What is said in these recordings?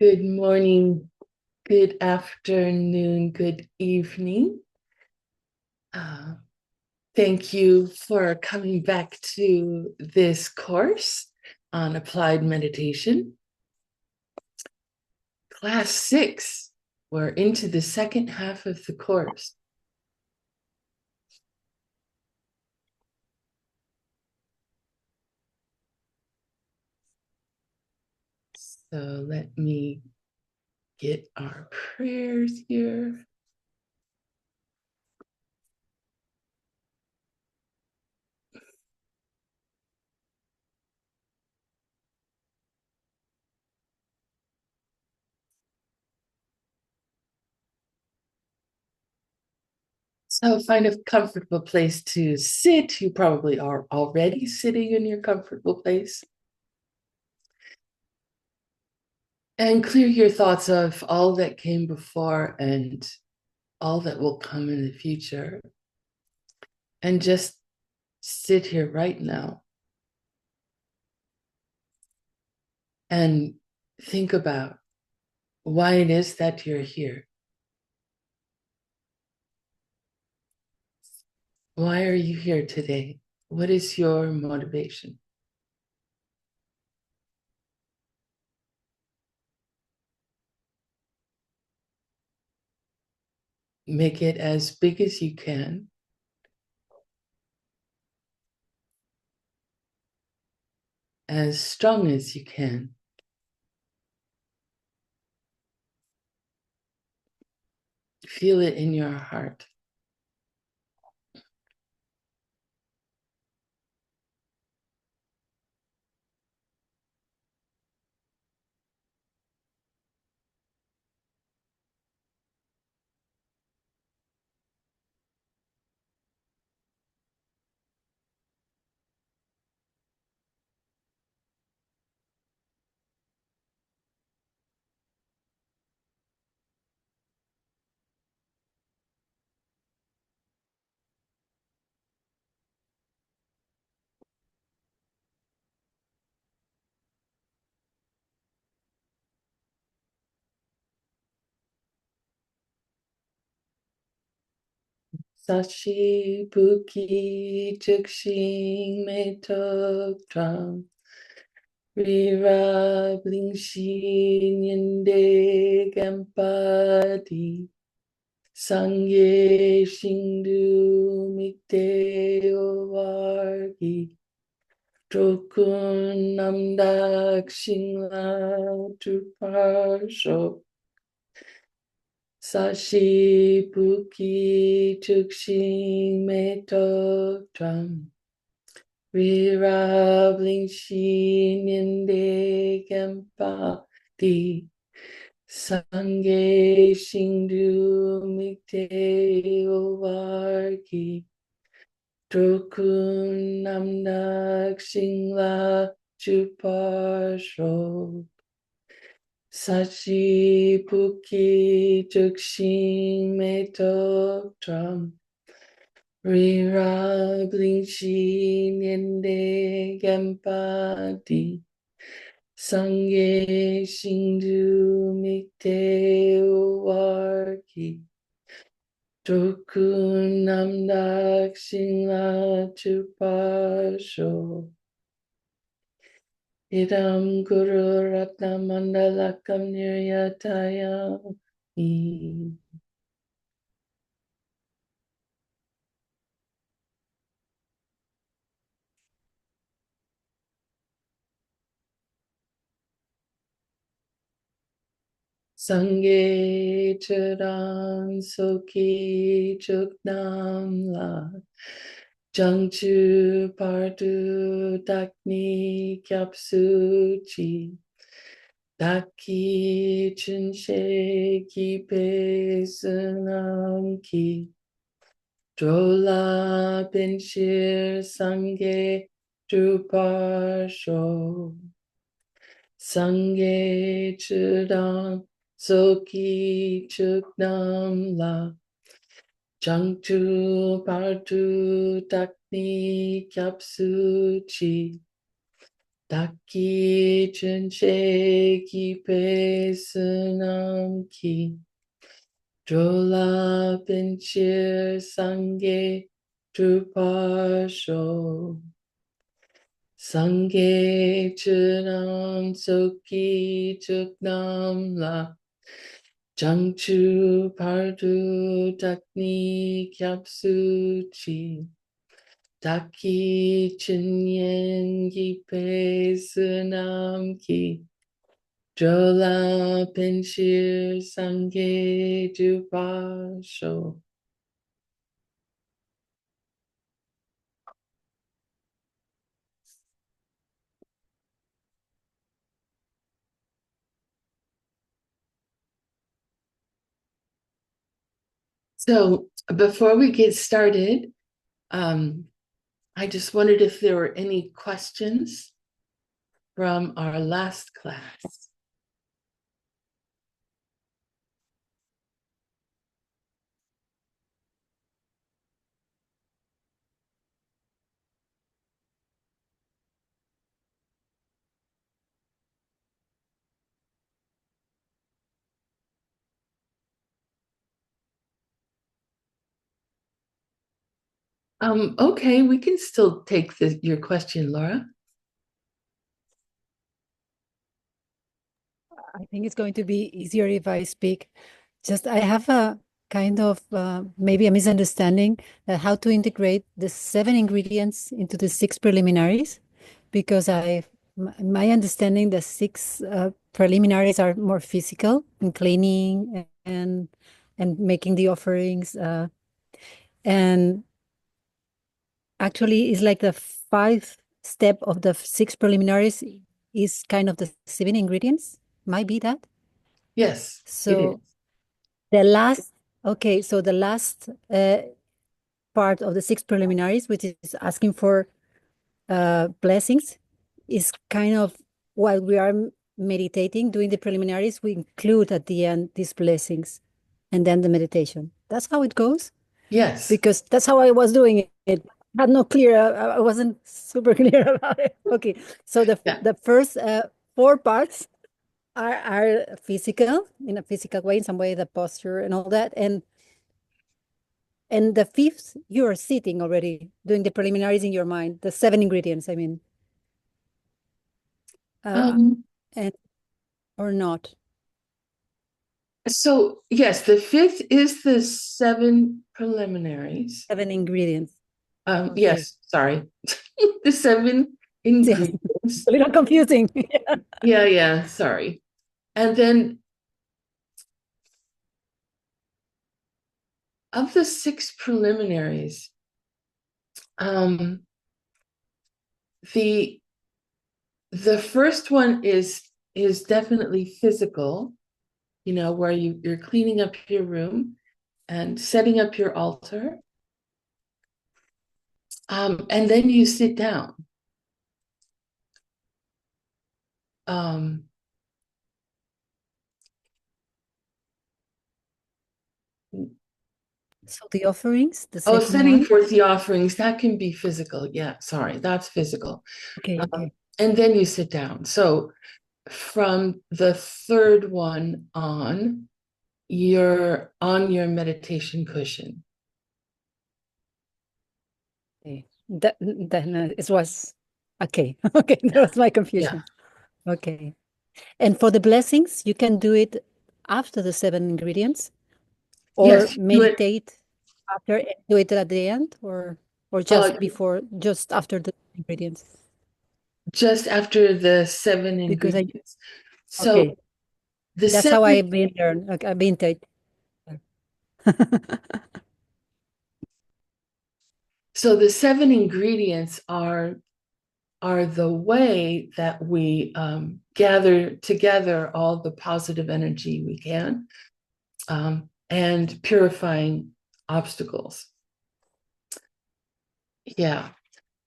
Good morning, good afternoon, good evening. Uh, Thank you for coming back to this course on applied meditation. Class 6, we're into the second half of the course. So let me get our prayers here. So find a comfortable place to sit. You probably are already sitting in your comfortable place. And clear your thoughts of all that came before and all that will come in the future. And just sit here right now and think about why it is that you're here. Why are you here today? What is your motivation? Make it as big as you can. As strong as you can. Feel it in your heart. Sashi Buki Jukshin Metok Tram Rira Blingshin Yende Gampadi Sangye Shindu Mikte Owargi Trokun Namdak Shingla Tuparsho Sashi Buki Jukshin Metok Tram Rira Blingshin Yende Gampadi Sangye Shindu Mikte Owargi Drokun Namnak Shingla Chuparsho Sachi Puki Jukshin Metok Tram Rira Blingshin Yende Gampadi Sangye Shindu Mikte Owarki Dokun Namdak Shingla Chupasho Idam Guru Ratna Mandalakam Niryataya Sangye Charan Soki Chuknam La Jangchu Pardu Dakni Kyapsuchi Daki Chinshe Kipe Sunam Ki Drola Binshir Sangye Drupasho Sangye Chudam Soki Chuknam La Jangtu Partu Dakni Kyapsuchi Daki Chenche Ki Pe Sunam Ki Drola Pinchir Sange Drupasho Sange Chunam Soki Chuknam La Jangchu Pardu Dakni Kyapsu Chi Daki Chinyen Yi Pe Sunam Ki Jola Pinchir Sange Dupasho. So before we get started, I just wondered if there were any questions from our last class. Okay, we can still take your question, Laura. I think it's going to be easier if I speak. Just I have a kind of maybe a misunderstanding that how to integrate the 7 ingredients into the 6 preliminaries, because my understanding the 6 preliminaries are more physical in cleaning and making the offerings, and actually it's like the 5th step of the 6 preliminaries is kind of the 7 ingredients. Might be that. Yes, it is. So the last, okay, so the last part of the 6 preliminaries, which is asking for blessings, is kind of while we are meditating, doing the preliminaries, we include at the end these blessings and then the meditation. That's how it goes, Yes. because that's how I was doing it. Had no clear, I wasn't super clear about it. Okay, so Yeah. the first 4 parts are physical, in a physical way, in some way, the posture and all that, and the 5th, you're sitting already doing the preliminaries in your mind, the 7 ingredients, I mean, Um, and or not. so yes, the 5th is the 7 preliminaries. 7 ingredients. Okay. Yes, sorry. The 7 Yes, ingredients. a little confusing. Yeah, sorry. And then of the 6 preliminaries, um, the the first one is definitely physical, where you're cleaning up your room and setting up your altar. And then you sit down. Um, So the offerings, the oh, second setting one. forth the offerings, that can be physical. Yeah, sorry, that's physical. Okay, Um, okay. and then you sit down. So from the third one on, you're on your meditation cushion. Okay. Then it was okay. Okay, that was my Yeah. confusion. Okay. And for the blessings, you can do it after the 7 ingredients, or Yes, do it meditate after and do it at the end, or uh, just before, just after the ingredients. just after the 7 Because ingredients. So okay, the that's how 7 I've been learned. Okay, I've been taught. so the 7 ingredients are the way that we gather together all the positive energy we can, and purifying obstacles. Yeah.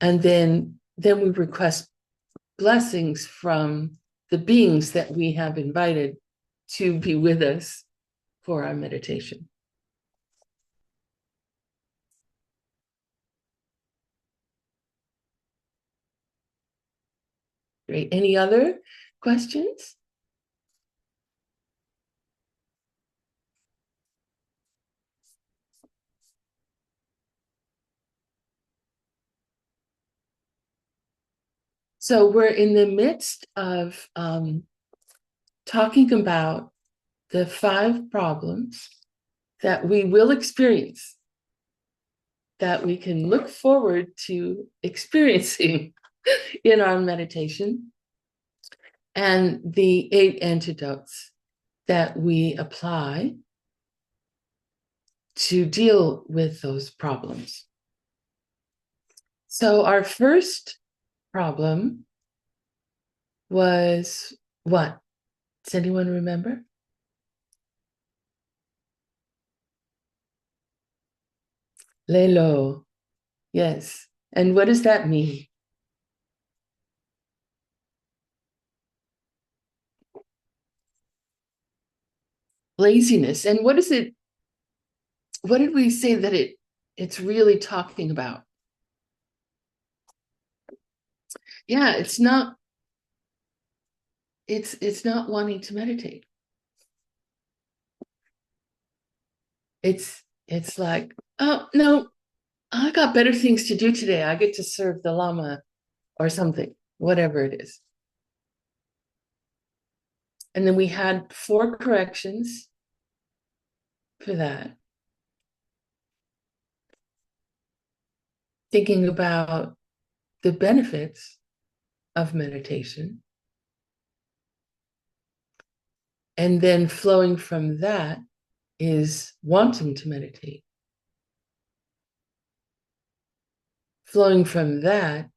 And then we request blessings from the beings that we have invited to be with us for our meditation. Great. Any other questions? So we're in the midst of talking about the 5 problems that we will experience, that we can look forward to experiencing in our meditation, and the 8 antidotes that we apply to deal with those problems. So our first problem was what? Does anyone remember? Lelo. Yes. And what does that mean? Laziness. And what is it? What did we say that it's really talking about? Yeah, it's not wanting to meditate. It's like, oh no, I got better things to do today. I get to serve the Lama or something, whatever it is. And then we had 4 corrections for that. Thinking about the benefits of meditation. And then flowing from that is wanting to meditate. Flowing from that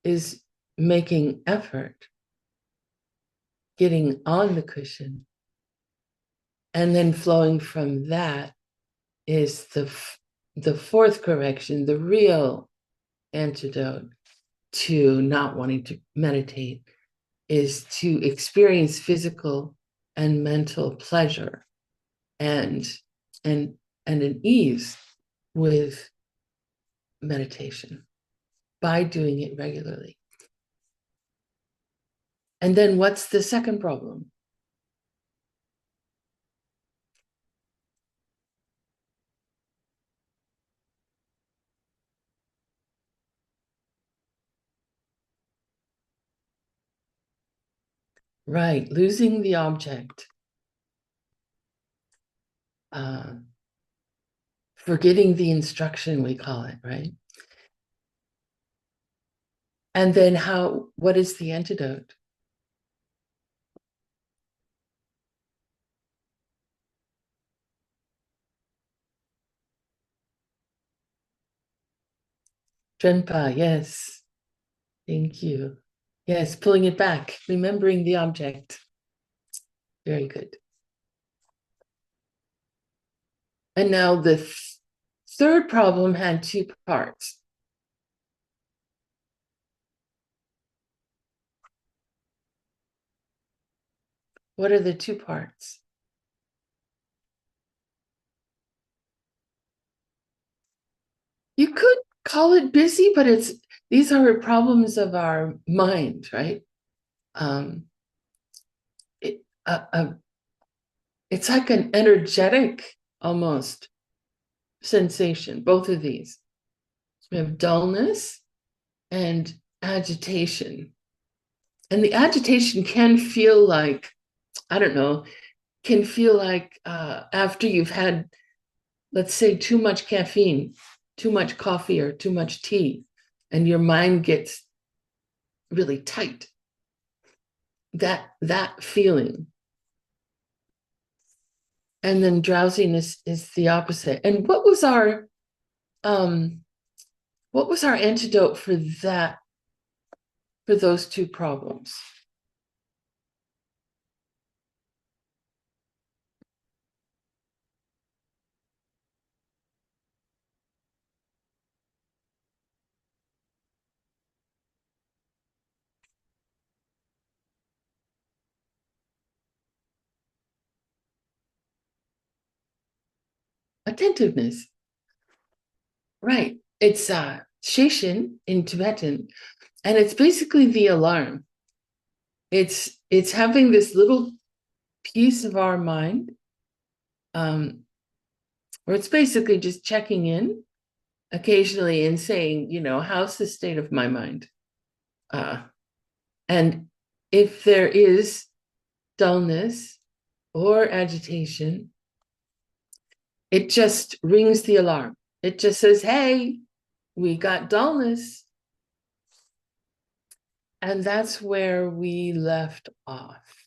is making effort, getting on the cushion. And then flowing from that is the 4th correction, the real antidote to not wanting to meditate, is to experience physical and mental pleasure and an ease with meditation by doing it regularly. And then what's the second problem? Right, losing the object. Forgetting the instruction, we call it, right? And then what is the antidote? Drenpa, yes. Thank you. Yes, pulling it back, remembering the object. Very good. And now the third problem had 2 parts. What are the 2 parts? You could call it busy, but these are problems of our mind, right? It, it's like an energetic almost sensation, both of these. We have dullness and agitation. And the agitation can feel like, I don't know, can feel like after you've had, let's say, too much caffeine, too much coffee, or too much tea, and your mind gets really tight. That feeling. And then drowsiness is the opposite. And what was our antidote for that, for those 2 problems? Attentiveness. Right. It's Sheshin in Tibetan, and it's basically the alarm. It's having this little piece of our mind, where it's basically just checking in occasionally and saying, how's the state of my mind? And if there is dullness or agitation, it just rings the alarm. It just says, hey, we got dullness. And that's where we left off.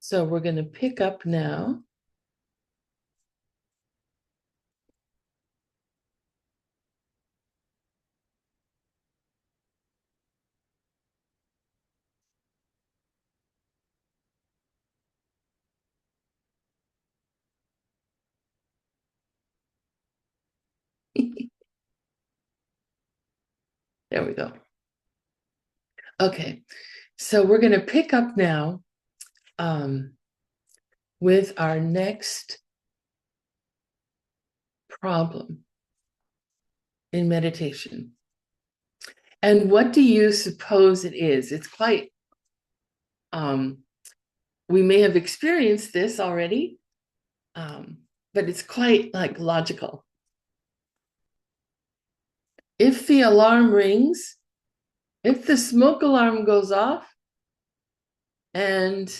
So we're going to pick up now. There we go. Okay, so we're going to pick up now with our next problem in meditation. And what do you suppose it is? It's quite, we may have experienced this already, but it's quite like logical. If the alarm rings, if the smoke alarm goes off, and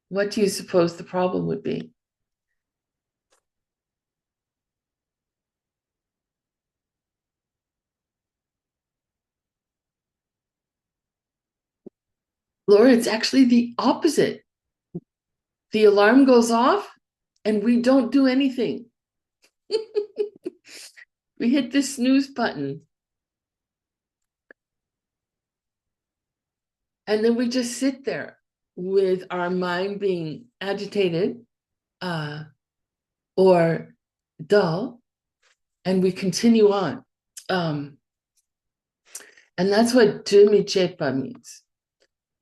what do you suppose the problem would be? Laura, it's actually the opposite. The alarm goes off and we don't do anything. We hit the snooze button. And then we just sit there with our mind being agitated or dull, and we continue on. And that's what Dumi Chepa means.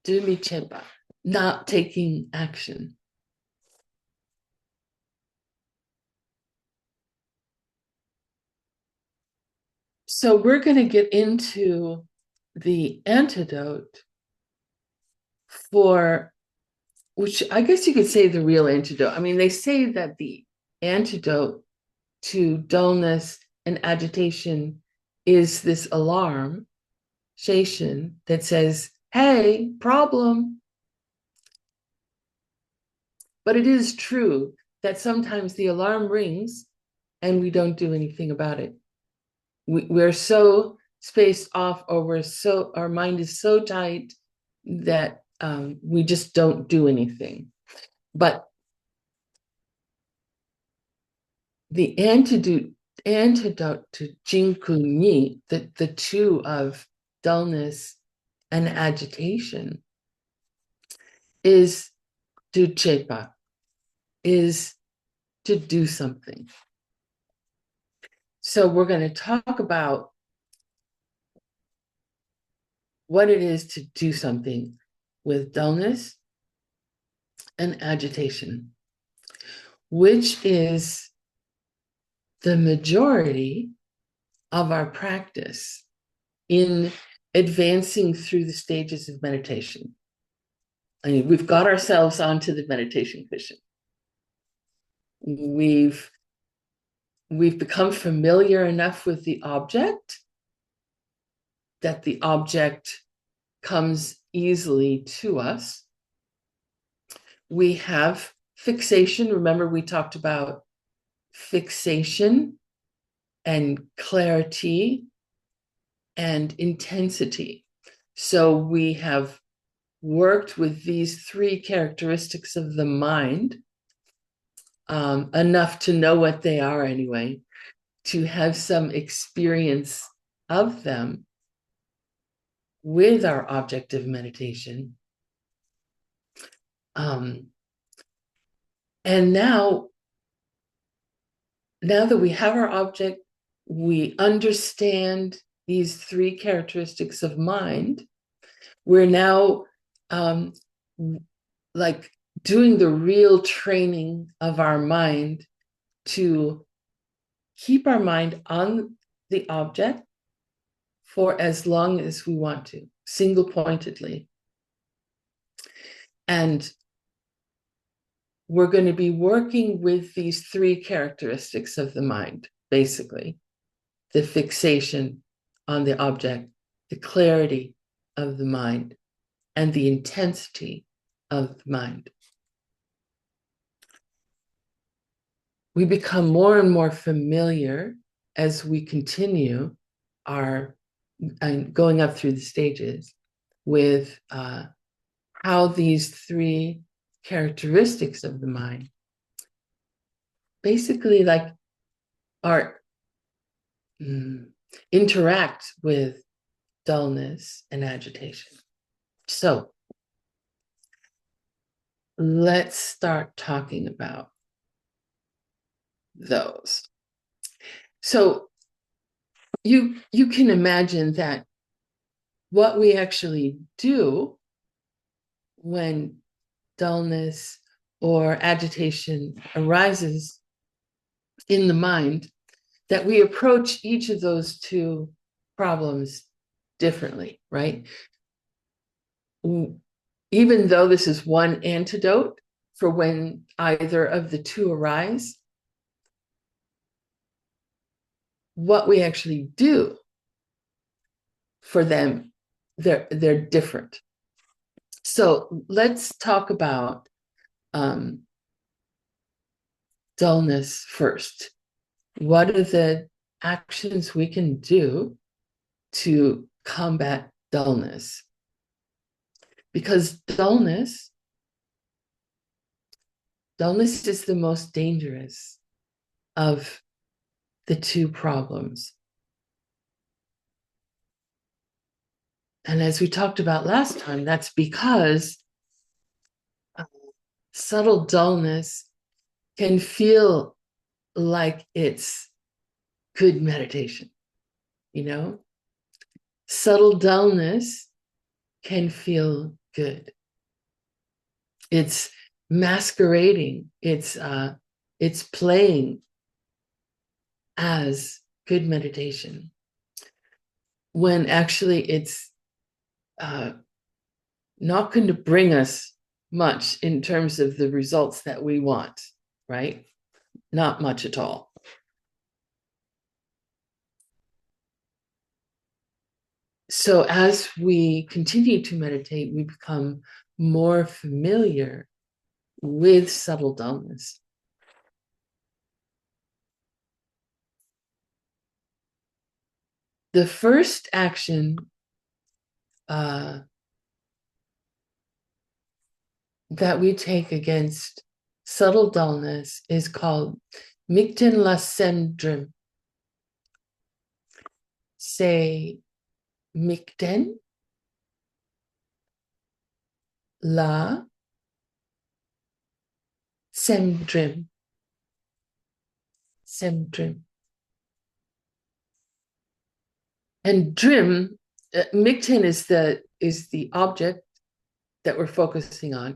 Dumi Chepa, not taking action. So we're going to get into the antidote for, which I guess you could say the real antidote. I mean, they say that the antidote to dullness and agitation is this alarm, sheshin, that says, hey, problem. But it is true that sometimes the alarm rings and we don't do anything about it. We're so spaced off, or our mind is so tight that we just don't do anything. But the antidote to Jinkunyi, the two of dullness and agitation, is duchepa, is to do something. So we're going to talk about what it is to do something with dullness and agitation, which is the majority of our practice in advancing through the stages of meditation. I mean, we've got ourselves onto the meditation cushion. We've become familiar enough with the object that the object comes easily to us. We have fixation. Remember, we talked about fixation and clarity and intensity. So we have worked with these three characteristics of the mind, enough to know what they are anyway, to have some experience of them with our object of meditation. And now that we have our object, we understand these three characteristics of mind, we're now like doing the real training of our mind to keep our mind on the object for as long as we want to, single pointedly. And we're going to be working with these three characteristics of the mind, basically the fixation on the object, the clarity of the mind, and the intensity of the mind. We become more and more familiar as we continue our going up through the stages with how these three characteristics of the mind basically like are interact with dullness and agitation. So let's start talking about those. So you can imagine that what we actually do when dullness or agitation arises in the mind, that we approach each of those two problems differently, right? Even though this is one antidote for when either of the two arise, what we actually do for them, they're different. So let's talk about dullness first. What are the actions we can do to combat dullness? Because dullness is the most dangerous of the two problems. And as we talked about last time, that's because subtle dullness can feel like it's good meditation, you know? Subtle dullness can feel good. It's masquerading, it's playing as good meditation, when actually it's not going to bring us much in terms of the results that we want, right? Not much at all. So as we continue to meditate, we become more familiar with subtle dullness. The first action that we take against subtle dullness is called Mikten la Sendrim. Say Mikten la Sendrim. Sendrim. And Drim, Mikten is the object that we're focusing on.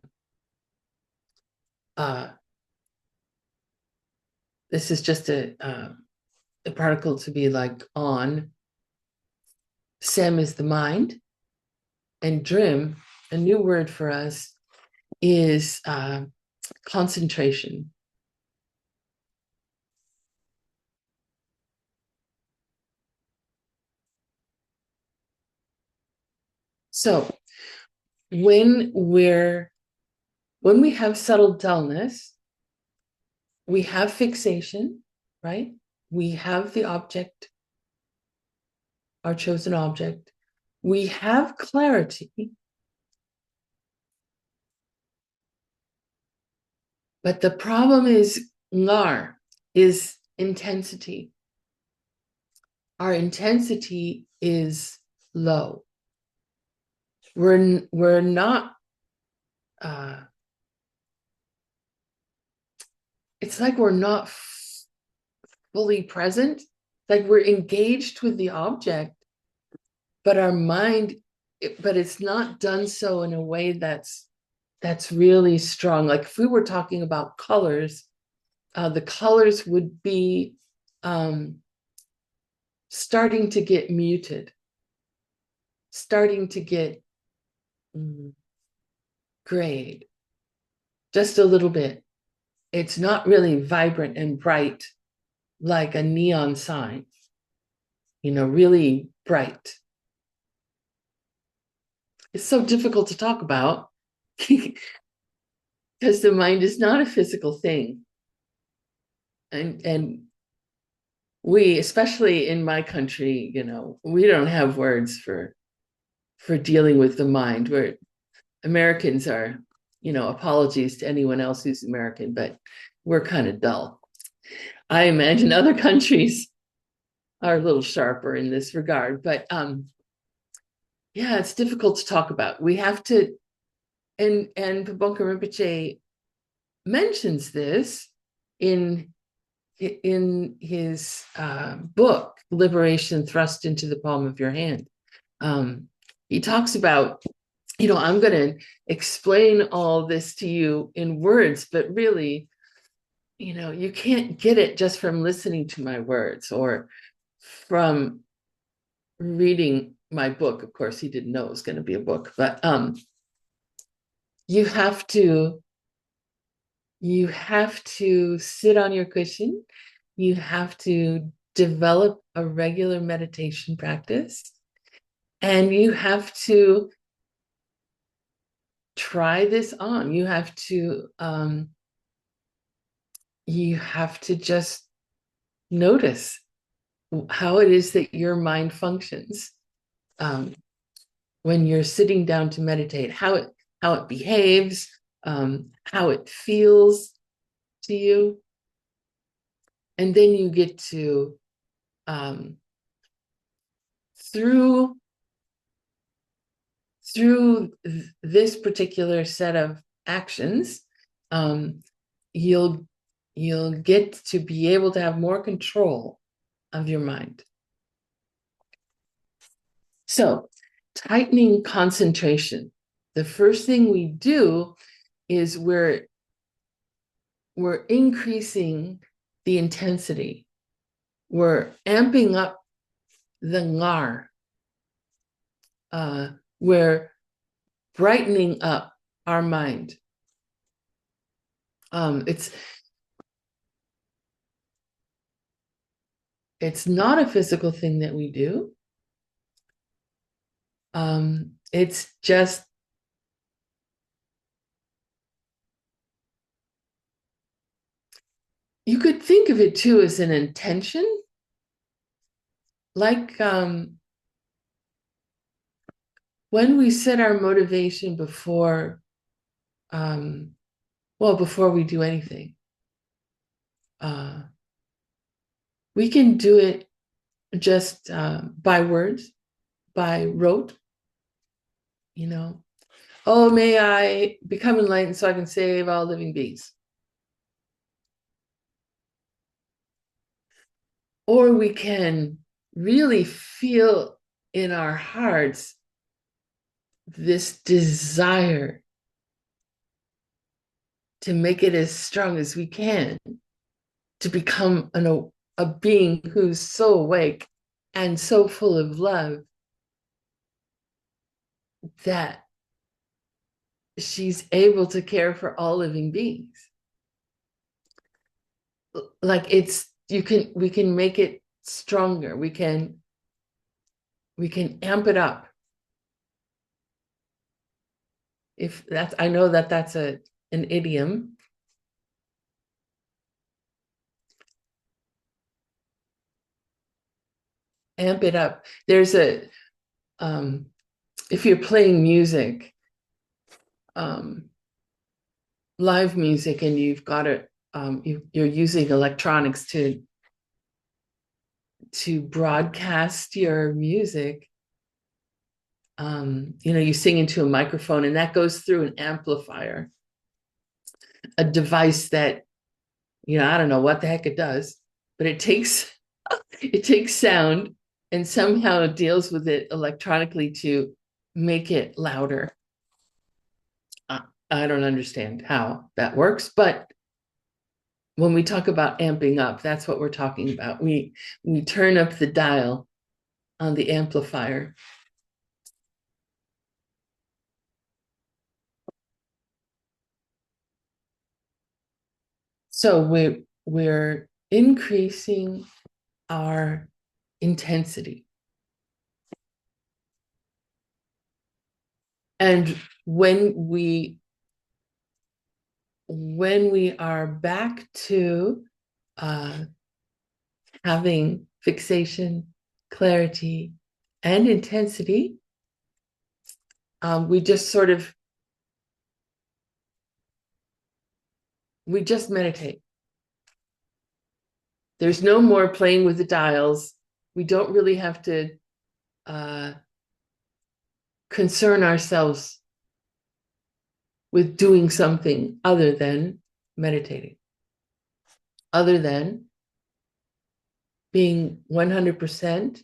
This is just a particle to be like on. Sem is the mind, and Drim, a new word for us, is concentration. So when we have subtle dullness, we have fixation, right? We have the object, our chosen object. We have clarity, but the problem is ngar, is intensity. Our intensity is low. We're not it's like we're not fully present, like we're engaged with the object, but our mind, but it's not done so in a way that's really strong. Like if we were talking about colors, the colors would be starting to get muted. starting to get grayed just a little bit. It's not really vibrant and bright like a neon sign, really bright. It's so difficult to talk about because the mind is not a physical thing. And we, especially in my country, we don't have words for dealing with the mind. Where Americans are, apologies to anyone else who's American, but we're kind of dull. I imagine other countries are a little sharper in this regard, but yeah, it's difficult to talk about. We have to, and Pabonka Rinpoche mentions this in his book, Liberation Thrust into the Palm of Your Hand. He talks about, I'm going to explain all this to you in words, but really, you can't get it just from listening to my words or from reading my book. Of course, he didn't know it was going to be a book, but you have to sit on your cushion. You have to develop a regular meditation practice, and you have to try this on. You have to just notice how it is that your mind functions when you're sitting down to meditate, how it behaves, how it feels to you. And then you get to, through this particular set of actions, you'll get to be able to have more control of your mind. So, tightening concentration. The first thing we do is we're increasing the intensity. We're amping up the ngar. We're brightening up our mind. It's not a physical thing that we do. It's just you could think of it too as an intention, like when we set our motivation before we do anything. We can do it just by words, by rote. Oh, may I become enlightened so I can save all living beings. Or we can really feel in our hearts this desire to make it as strong as we can, to become a being who's so awake and so full of love that she's able to care for all living beings. Like we can make it stronger. We can amp it up. I know that's an idiom. Amp it up. There's if you're playing music, live music, and you've got it, you're using electronics to broadcast your music. You sing into a microphone, and that goes through an amplifier, a device that, I don't know what the heck it does, but it takes sound and somehow it deals with it electronically to make it louder. I don't understand how that works, but when we talk about amping up, that's what we're talking about. We turn up the dial on the amplifier. So we're increasing our intensity. And when we are back to having fixation, clarity, and intensity, we just meditate. There's no more playing with the dials. We don't really have to concern ourselves with doing something other than meditating, other than being 100%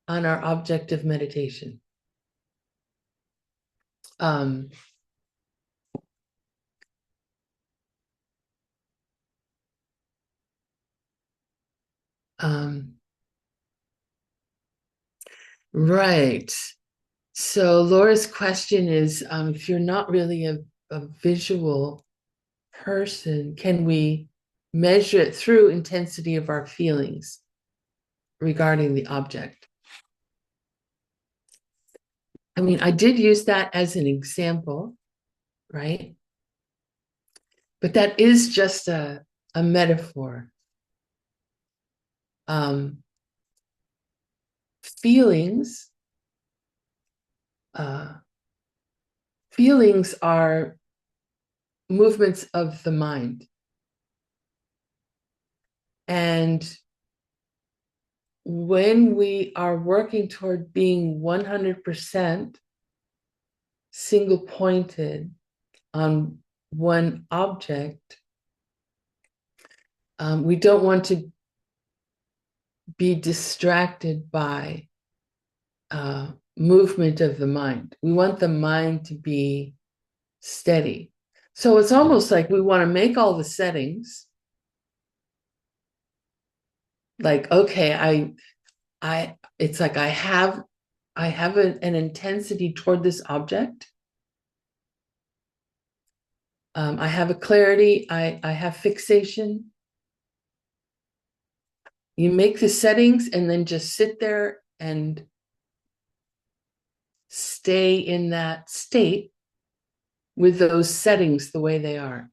on our object of meditation. Um, right. So Laura's question is, if you're not really a visual person, can we measure it through intensity of our feelings regarding the object? I mean, I did use that as an example, right? But that is just a metaphor. Feelings, feelings are movements of the mind. And when we are working toward being 100% single pointed on one object, we don't want to be distracted by movement of the mind. We want the mind to be steady. So it's almost like we want to make all the settings. Like, okay, it's like I have an intensity toward this object. I have a clarity. I have fixation. You make the settings and then just sit there and stay in that state with those settings the way they are.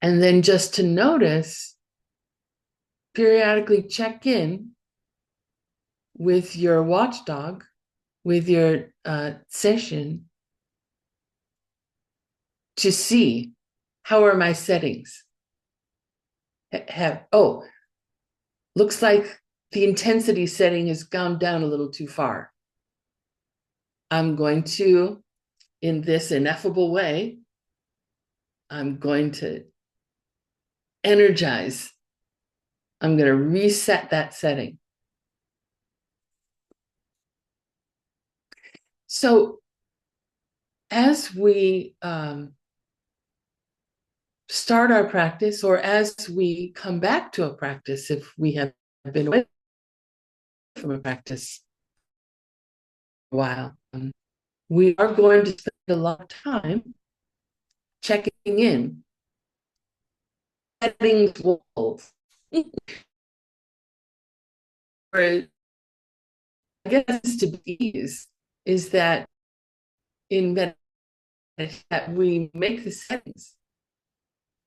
And then just to notice, periodically check in with your watchdog, with your session, to see how are my settings. Looks like the intensity setting has gone down a little too far. I'm going to, in this ineffable way, I'm going to energize. I'm going to reset that setting. So as we start our practice, or as we come back to a practice, if we have been away from a practice a while, we are going to spend a lot of time checking in, setting goals. I guess to ease is that in meditation that we make the settings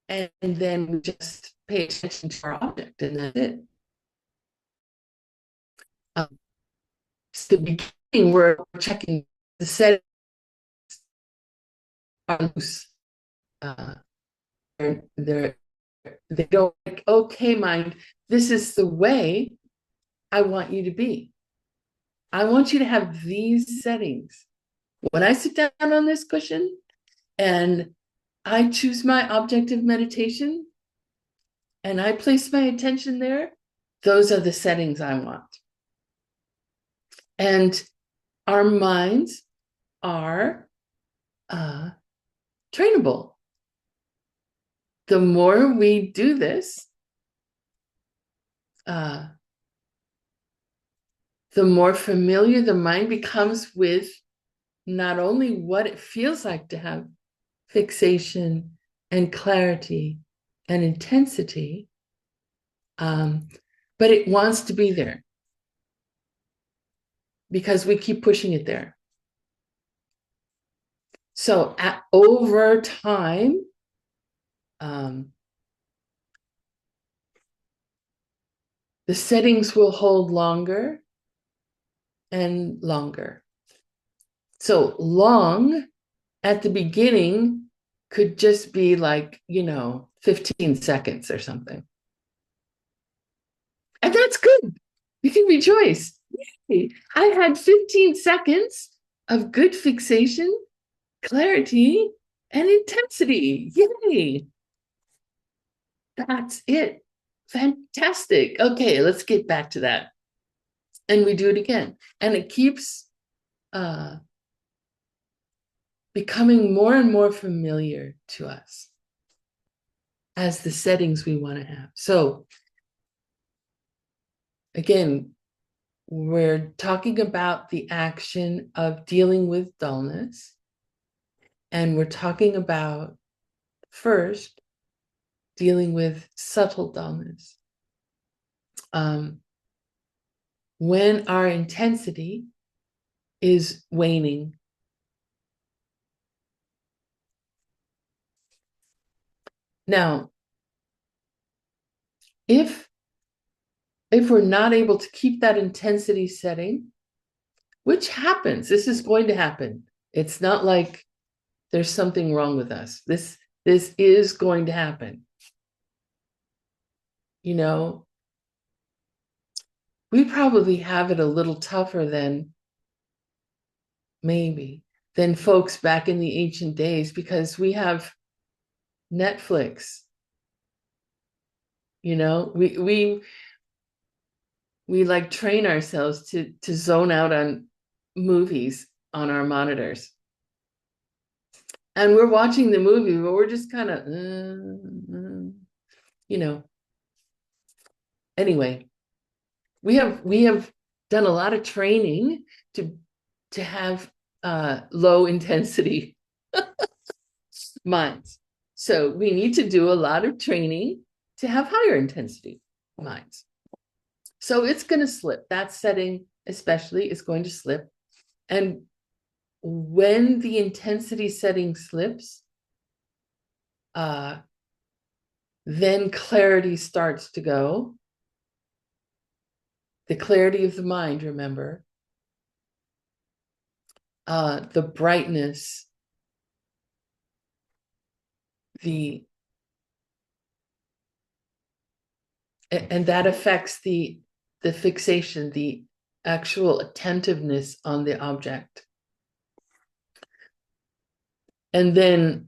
and then we just pay attention to our object, and that's it. It's the beginning where we're checking the settings are loose. They don't like, okay, mind, this is the way I want you to be. I want you to have these settings. When I sit down on this cushion and I choose my object of meditation and I place my attention there, those are the settings I want. And our minds are trainable. The more we do this, the more familiar the mind becomes with not only what it feels like to have fixation and clarity and intensity, but it wants to be there because we keep pushing it there. So over time, the settings will hold longer and longer. So long at the beginning could just be like, 15 seconds or something. And that's good. You can rejoice. Yay. I had 15 seconds of good fixation, clarity, and intensity. Yay. That's it. Fantastic. Okay, let's get back to that. And we do it again. And it keeps becoming more and more familiar to us as the settings we want to have. So again, we're talking about the action of dealing with dullness. And we're talking about first dealing with subtle dullness. When our intensity is waning. Now, if we're not able to keep that intensity setting, which happens, this is going to happen. It's not like there's something wrong with us. This is going to happen. We probably have it a little tougher than folks back in the ancient days because we have Netflix. We like train ourselves to zone out on movies on our monitors. And we're watching the movie, but we're just kind of, Anyway, we have done a lot of training to have low intensity minds. So we need to do a lot of training to have higher intensity minds. So it's going to slip. That setting especially is going to slip. And when the intensity setting slips, then clarity starts to go. The clarity of the mind, remember. The brightness, and that affects the fixation, the actual attentiveness on the object. And then,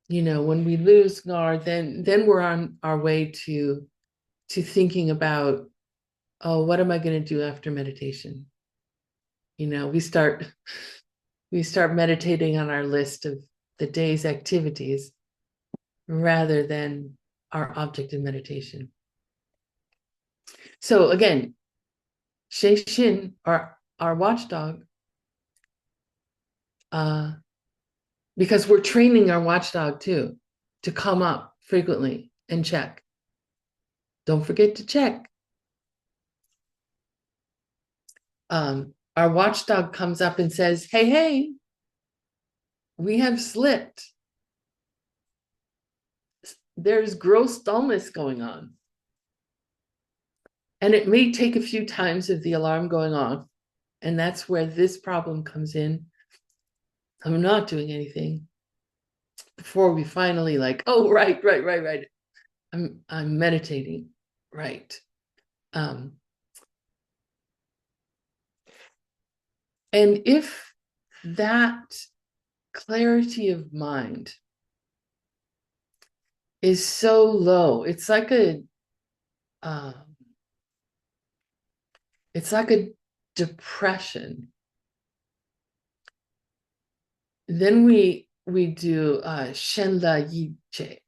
when we lose Nar, then we're on our way to thinking about, oh, what am I going to do after meditation? We start meditating on our list of the day's activities rather than our object of meditation. So again, Shin, our watchdog, because we're training our watchdog too to come up frequently and check. Don't forget to check. Our watchdog comes up and says, hey, we have slipped. There's gross dullness going on. And it may take a few times of the alarm going off. And that's where this problem comes in. I'm not doing anything before we finally oh, right. I'm meditating. Right. And if that clarity of mind is so low, it's like a depression. Then we do Shen La Yi Che.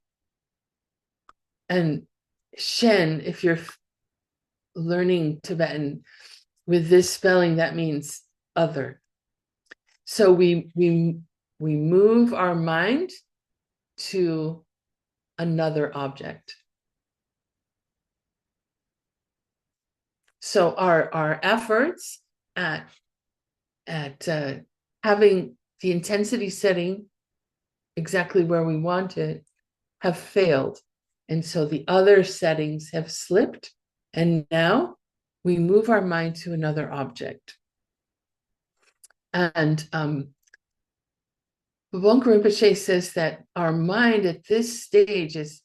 And Shen, if you're learning Tibetan with this spelling, that means other. So we move our mind to another object. So our efforts at having the intensity setting exactly where we want it have failed. And so the other settings have slipped. And now we move our mind to another object. And Bhante Rinpoche says that our mind at this stage is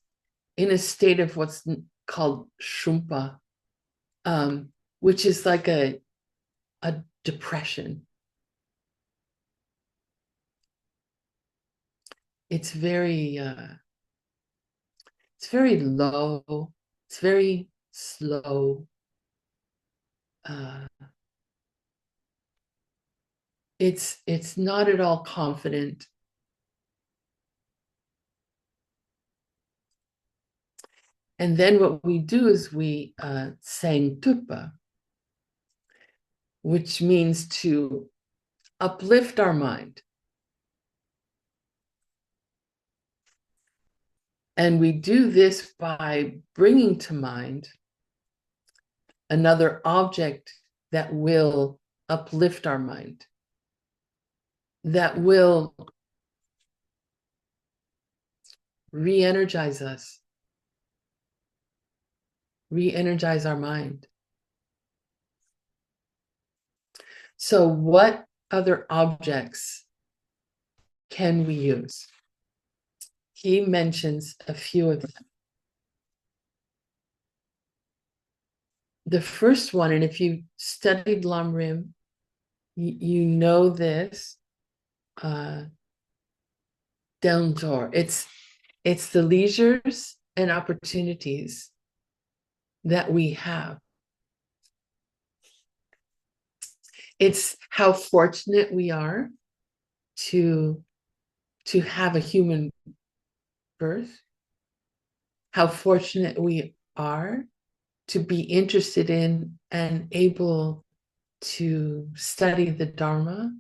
in a state of what's called shumpa, which is like a depression. It's very low. It's very slow. It's not at all confident. And then what we do is we sang tupa, which means to uplift our mind. And we do this by bringing to mind another object that will uplift our mind, that will re-energize us, re-energize our mind. So what other objects can we use? He mentions a few of them. The first one, and if you studied Lamrim, you know this, Deltor. It's the leisures and opportunities that we have. It's how fortunate we are to have a human birth, how fortunate we are to be interested in and able to study the Dharma.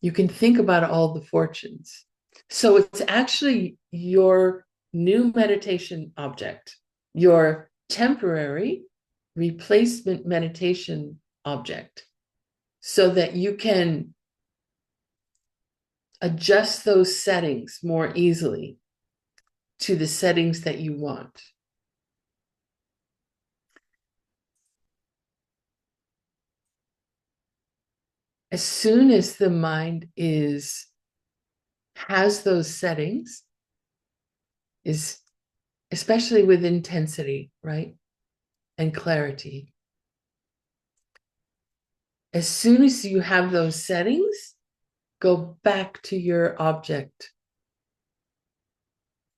You can think about all the fortunes. So it's actually your new meditation object, your temporary replacement meditation object, so that you can adjust those settings more easily to the settings that you want. As soon as the mind has those settings, is especially with intensity, right? And clarity. As soon as you have those settings, go back to your object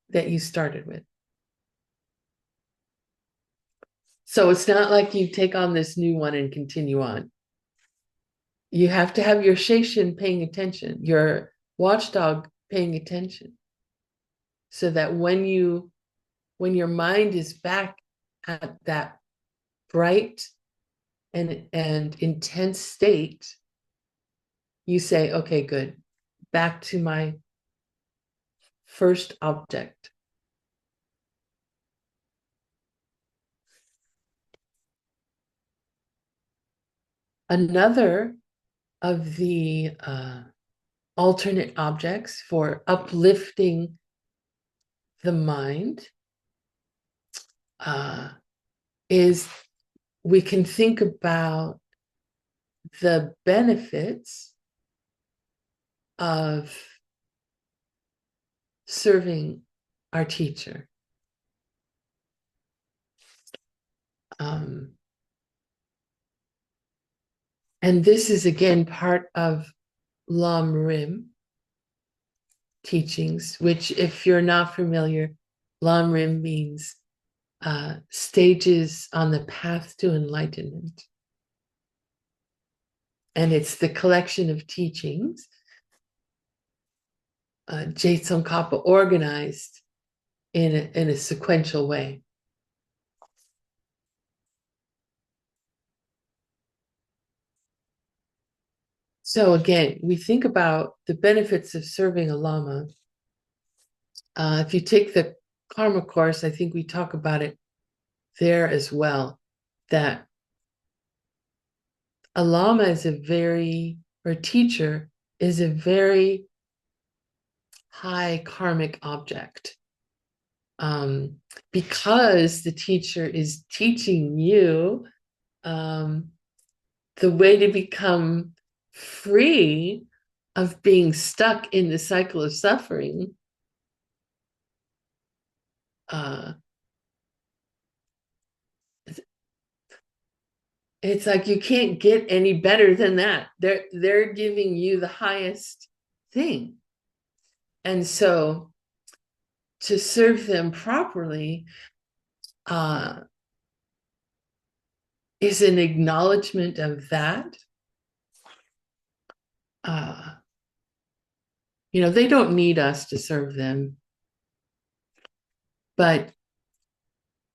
that you started with. So it's not like you take on this new one and continue on. You have to have your Sheishin paying attention, your watchdog paying attention, so that when your mind is back at that bright and intense state, you say, okay, good, back to my first object. Another of the alternate objects for uplifting the mind is we can think about the benefits of serving our teacher. And this is again part of Lam Rim teachings, which, if you're not familiar, Lam Rim means stages on the path to enlightenment. And it's the collection of teachings Je Tsongkhapa organized in a sequential way. So again, we think about the benefits of serving a lama. If you take the karma course, I think we talk about it there as well, that a lama is or teacher is a very high karmic object. Because the teacher is teaching you the way to become free of being stuck in the cycle of suffering. It's like you can't get any better than that. They're giving you the highest thing. And so to serve them properly is an acknowledgement of that. They don't need us to serve them, but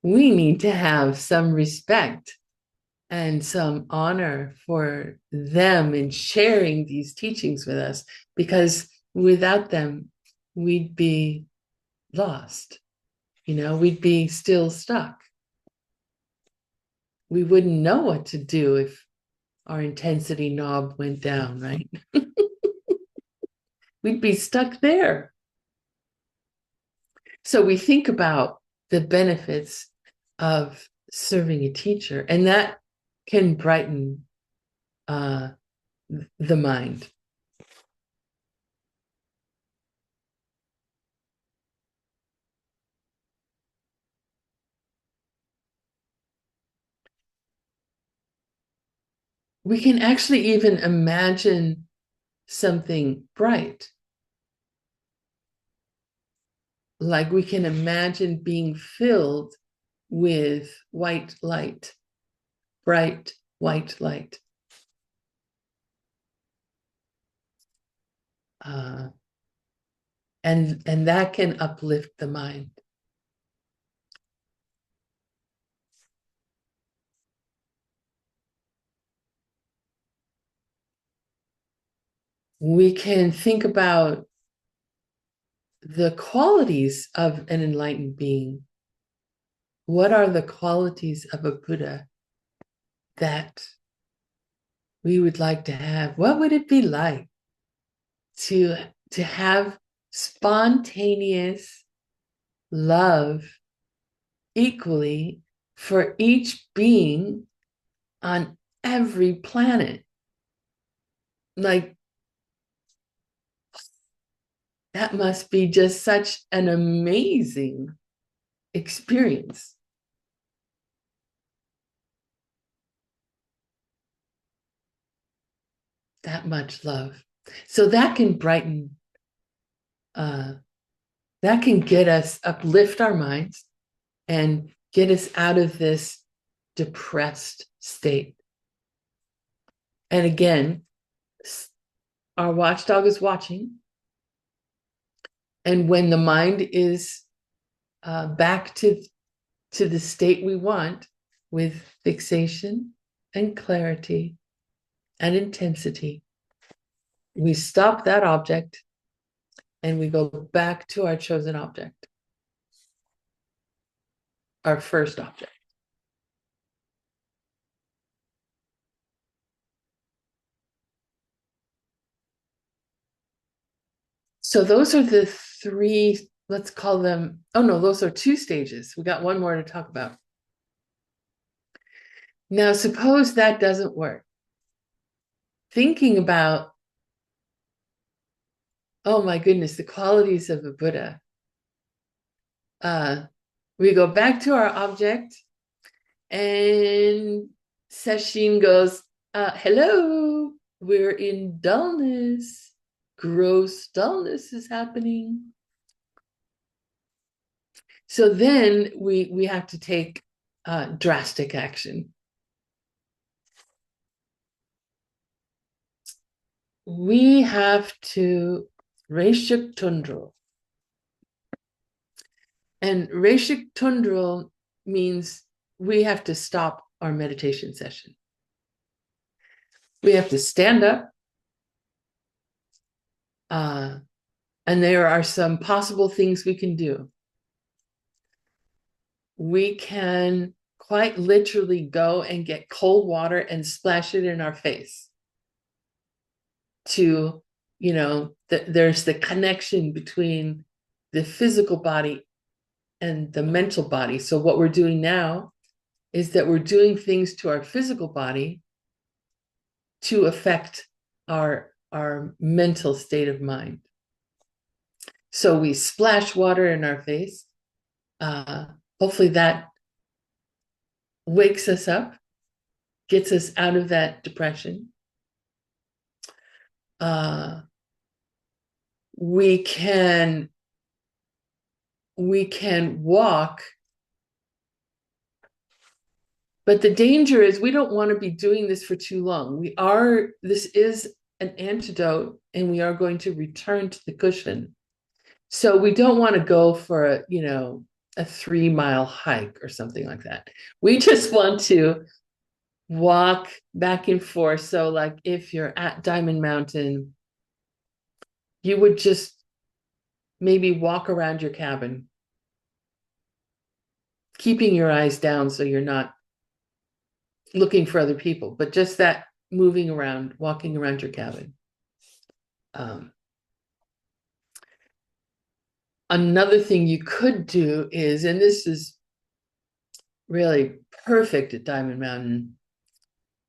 we need to have some respect and some honor for them in sharing these teachings with us, because without them, we'd be lost. We'd be still stuck. We wouldn't know what to do if our intensity knob went down, right? We'd be stuck there. So we think about the benefits of serving a teacher, and that can brighten the mind. We can actually even imagine something bright. Like we can imagine being filled with white light, bright white light. And that can uplift the mind. We can think about the qualities of an enlightened being. What are the qualities of a Buddha that we would like to have? What would it be like to have spontaneous love equally for each being on every planet? Like, that must be just such an amazing experience. That much love. So that can brighten, that can get us, uplift our minds and get us out of this depressed state. And again, our watchdog is watching. And when the mind is back to the state we want, with fixation and clarity and intensity, we stop that object and we go back to our chosen object, our first object. So those are the three, let's call them, oh no, those are two stages. We got one more to talk about. Now, suppose that doesn't work. Thinking about, oh my goodness, the qualities of a Buddha. We go back to our object, and Sesshin goes, hello, we're in dullness. Gross dullness is happening. So then we have to take drastic action. We have to Reshik Tundro. And Reshik Tundro means we have to stop our meditation session. We have to stand up And there are some possible things we can do. We can quite literally go and get cold water and splash it in our face to, there's the connection between the physical body and the mental body. So what we're doing now is that we're doing things to our physical body to affect our mental state of mind. So we splash water in our face. Hopefully that wakes us up, gets us out of that depression. We can walk, but the danger is we don't want to be doing this for too long. This is an antidote, and we are going to return to the cushion. So we don't want to go for a 3-mile hike or something like that. We just want to walk back and forth. So like if you're at Diamond Mountain, you would just maybe walk around your cabin, keeping your eyes down so you're not looking for other people, but just that moving around, walking around your cabin. Another thing you could do is, and this is really perfect at Diamond Mountain,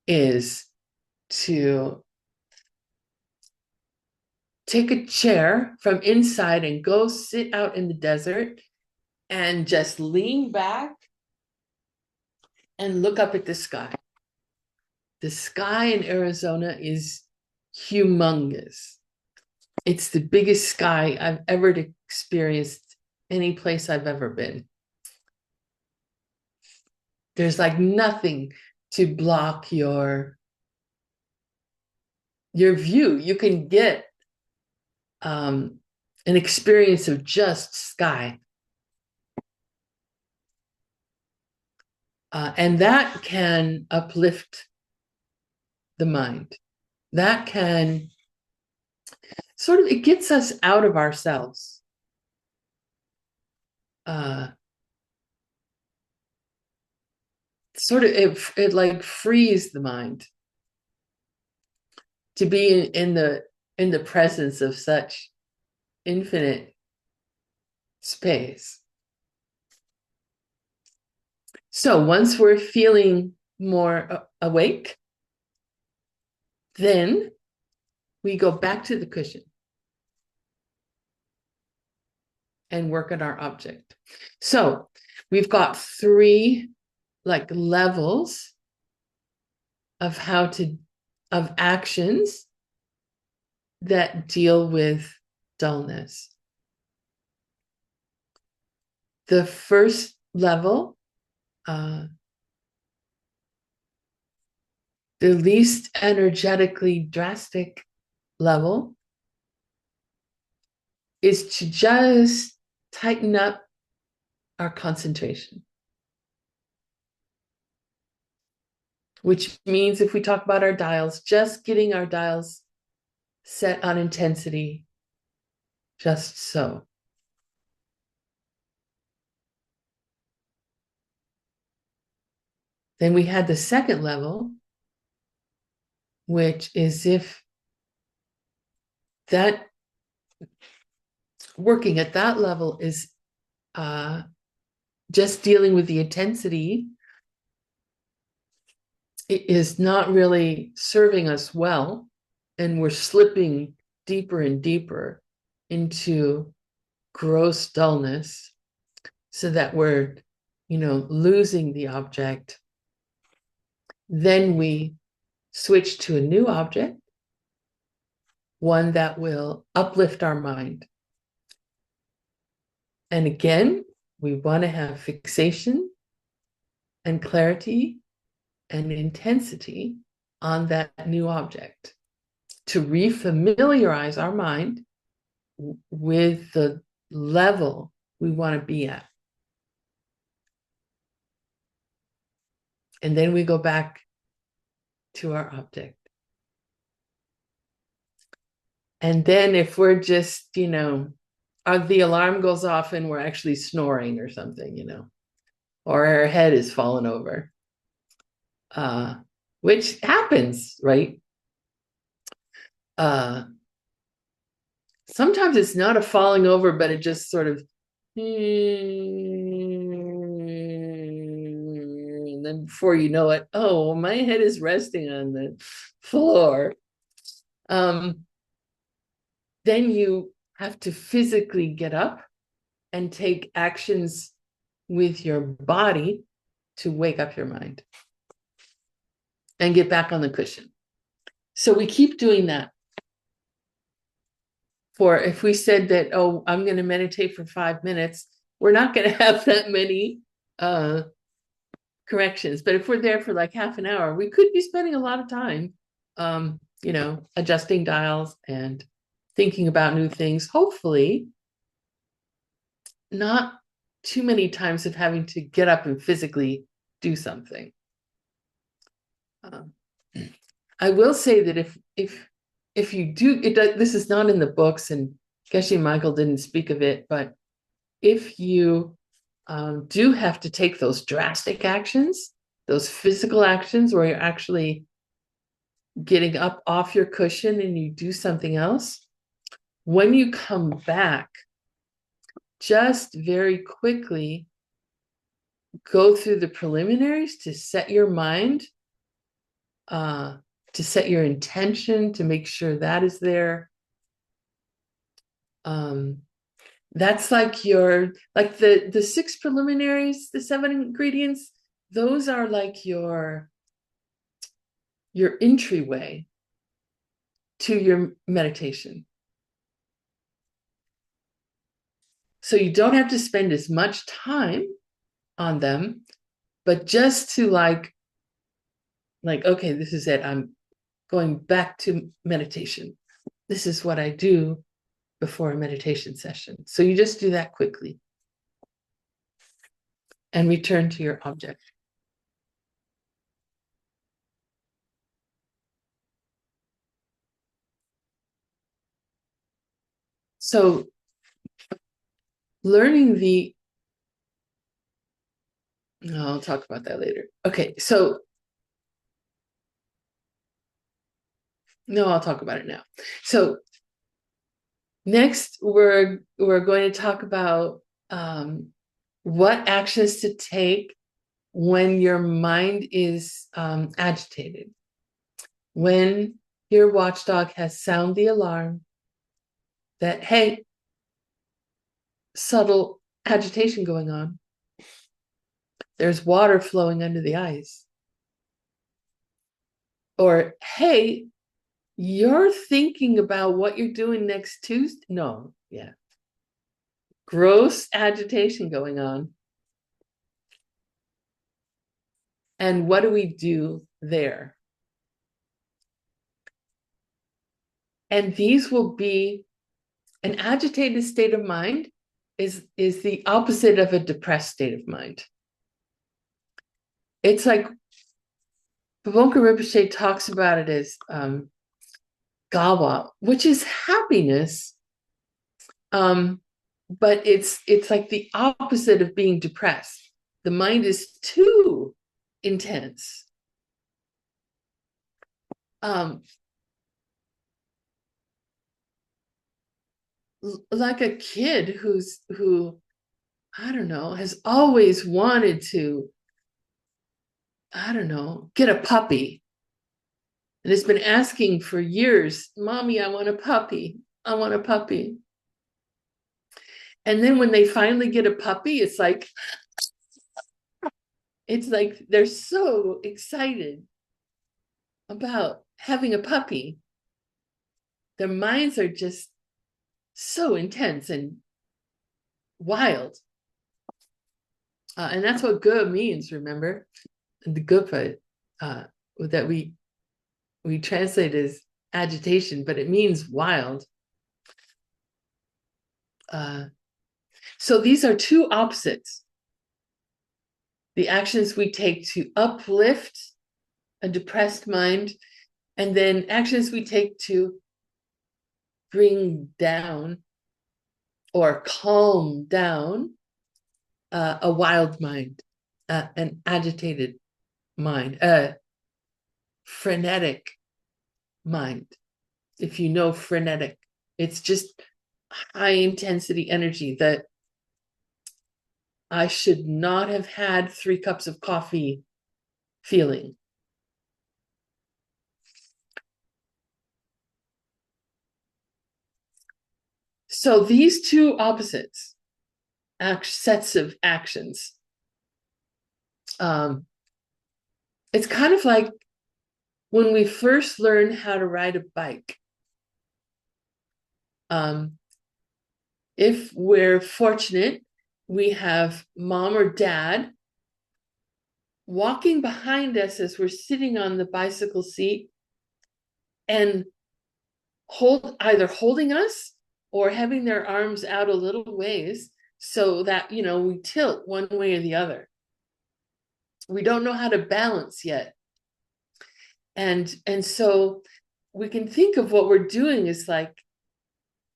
is to take a chair from inside and go sit out in the desert and just lean back and look up at the sky. The sky in Arizona is humongous. It's the biggest sky I've ever experienced any place I've ever been. There's like nothing to block your view. You can get an experience of just sky. And that can uplift the mind. That can it gets us out of ourselves. It like frees the mind to be in the presence of such infinite space. So once we're feeling more awake, then we go back to the cushion and work on our object. So we've got 3 like levels of of actions that deal with dullness. The first level, the least energetically drastic level, is to just tighten up our concentration. Which means, if we talk about our dials, just getting our dials set on intensity, just so. Then we had the second level, which is if that working at that level is just dealing with the intensity, it is not really serving us well, and we're slipping deeper and deeper into gross dullness, so that we're losing the object. Then we switch to a new object, one that will uplift our mind. And again, we want to have fixation and clarity and intensity on that new object to refamiliarize our mind with the level we want to be at. And then we go back to our object. And then if we're just, the alarm goes off and we're actually snoring or something, or our head is falling over, which happens, right? Sometimes it's not a falling over, but it just sort of, and then before you know it, oh, my head is resting on the floor. Then you have to physically get up and take actions with your body to wake up your mind and get back on the cushion. So we keep doing that. For if we said that, oh, I'm going to meditate for 5 minutes, we're not going to have that many corrections. But if we're there for like half an hour, we could be spending a lot of time, adjusting dials and thinking about new things. Hopefully, not too many times of having to get up and physically do something. I will say that if you do, this is not in the books, and Geshe Michael didn't speak of it, but if you do have to take those drastic actions, those physical actions where you're actually getting up off your cushion and you do something else, when you come back, just very quickly go through the preliminaries to set your mind, to set your intention, to make sure that is there. That's like the 6 preliminaries, the 7 ingredients, those are like your entryway to your meditation. So you don't have to spend as much time on them, but just to like, okay, this is it. I'm going back to meditation. This is what I do before a meditation session. So you just do that quickly and return to your object. So learning no, I'll talk about that later. Okay, so no, I'll talk about it now. So next, we're going to talk about what actions to take when your mind is agitated. When your watchdog has sound the alarm that, hey, subtle agitation going on. There's water flowing under the ice. Or, hey, you're thinking about what you're doing next Tuesday. No, yeah. Gross agitation going on. And what do we do there? And these will be an agitated state of mind is the opposite of a depressed state of mind. It's like Pabonka Rinpoche talks about it as gawa, which is happiness, but it's like the opposite of being depressed. The mind is too intense. Like a kid who I don't know, has always wanted to, I don't know, get a puppy. And has been asking for years, Mommy, I want a puppy. I want a puppy. And then when they finally get a puppy, it's like they're so excited about having a puppy. Their minds are just so intense and wild. And that's what ge means, remember? The gepa that we translate as agitation, but it means wild. So these are two opposites. The actions we take to uplift a depressed mind, and then actions we take to bring down or calm down a wild mind, an agitated mind, a frenetic mind. If you know frenetic, it's just high intensity energy that I should not have had 3 cups of coffee feeling. So these two opposites, sets of actions, it's kind of like when we first learn how to ride a bike. If we're fortunate, we have mom or dad walking behind us as we're sitting on the bicycle seat and either holding us or having their arms out a little ways so that, we tilt one way or the other. We don't know how to balance yet. And so we can think of what we're doing is like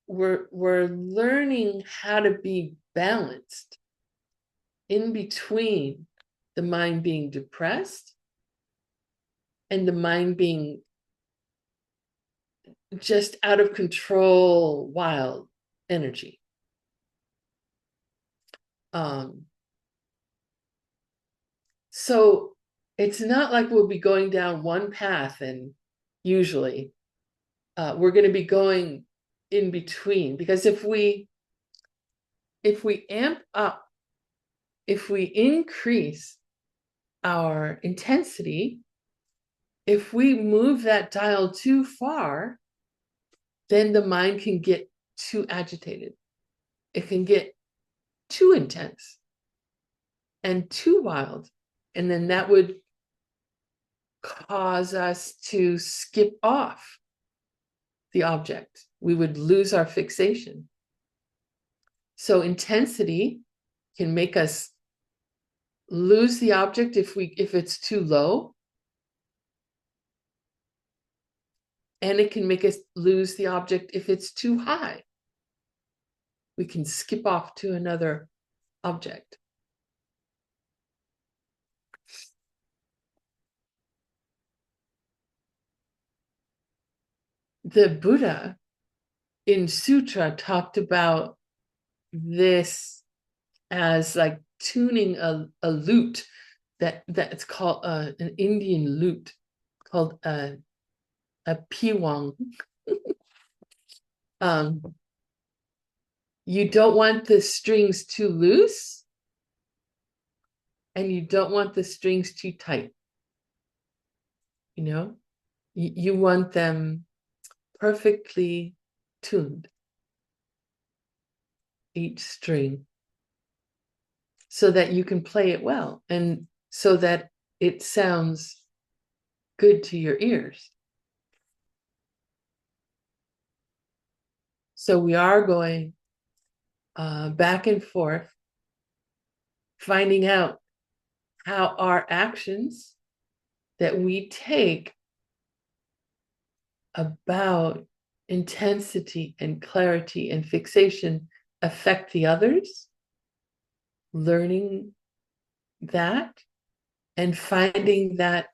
we're learning how to be balanced in between the mind being depressed and the mind being just out of control, wild energy. So it's not like we'll be going down one path and usually we're going to be going in between, because if we amp up, if we increase our intensity, if we move that dial too far, then the mind can get too agitated. It can get too intense and too wild. And then that would cause us to skip off the object. We would lose our fixation. So intensity can make us lose the object if it's too low. And it can make us lose the object if it's too high. We can skip off to another object. The Buddha in Sutra talked about this as like tuning a lute that's called an Indian lute called a piwang. You don't want the strings too loose and you don't want the strings too tight. You want them perfectly tuned, each string, so that you can play it well and so that it sounds good to your ears. So we are going back and forth, finding out how our actions that we take about intensity and clarity and fixation affect the others, learning that and finding that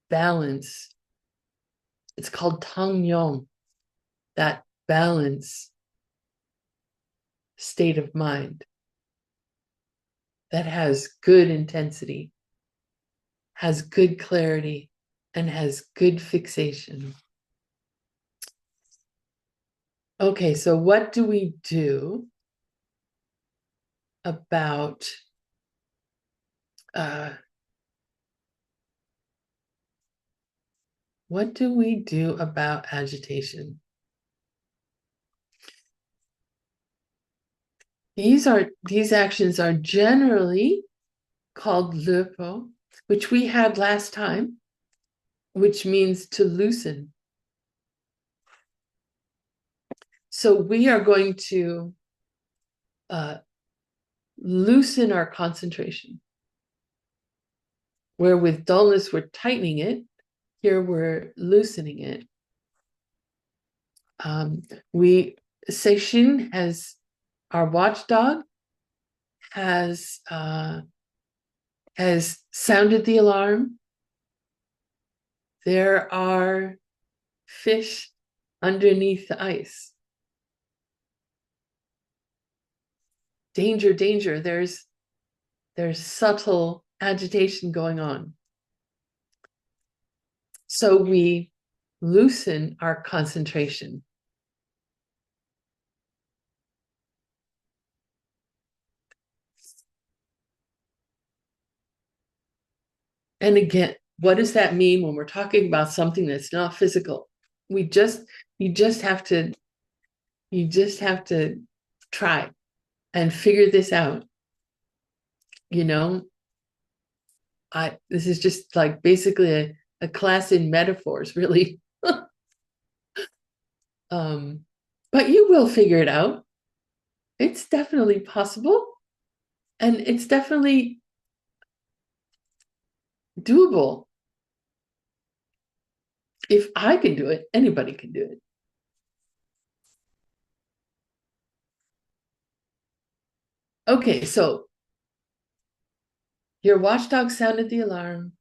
balance. It's called Tangyong, that balance state of mind that has good intensity, has good clarity, and has good fixation. Okay, so what do we do about agitation? These actions are generally called lepo, which we had last time, which means to loosen. So we are going to loosen our concentration. Where with dullness, we're tightening it. Here we're loosening it. We Seishin has our watchdog has sounded the alarm. There are fish underneath the ice. Danger, danger. There's subtle agitation going on. So we loosen our concentration. And again, what does that mean when we're talking about something that's not physical? You just have to try and figure this out. This is just like basically a class in metaphors, really. But you will figure it out. It's definitely possible, and it's definitely doable. If I can do it, anybody can do it. Okay, so your watchdog sounded the alarm,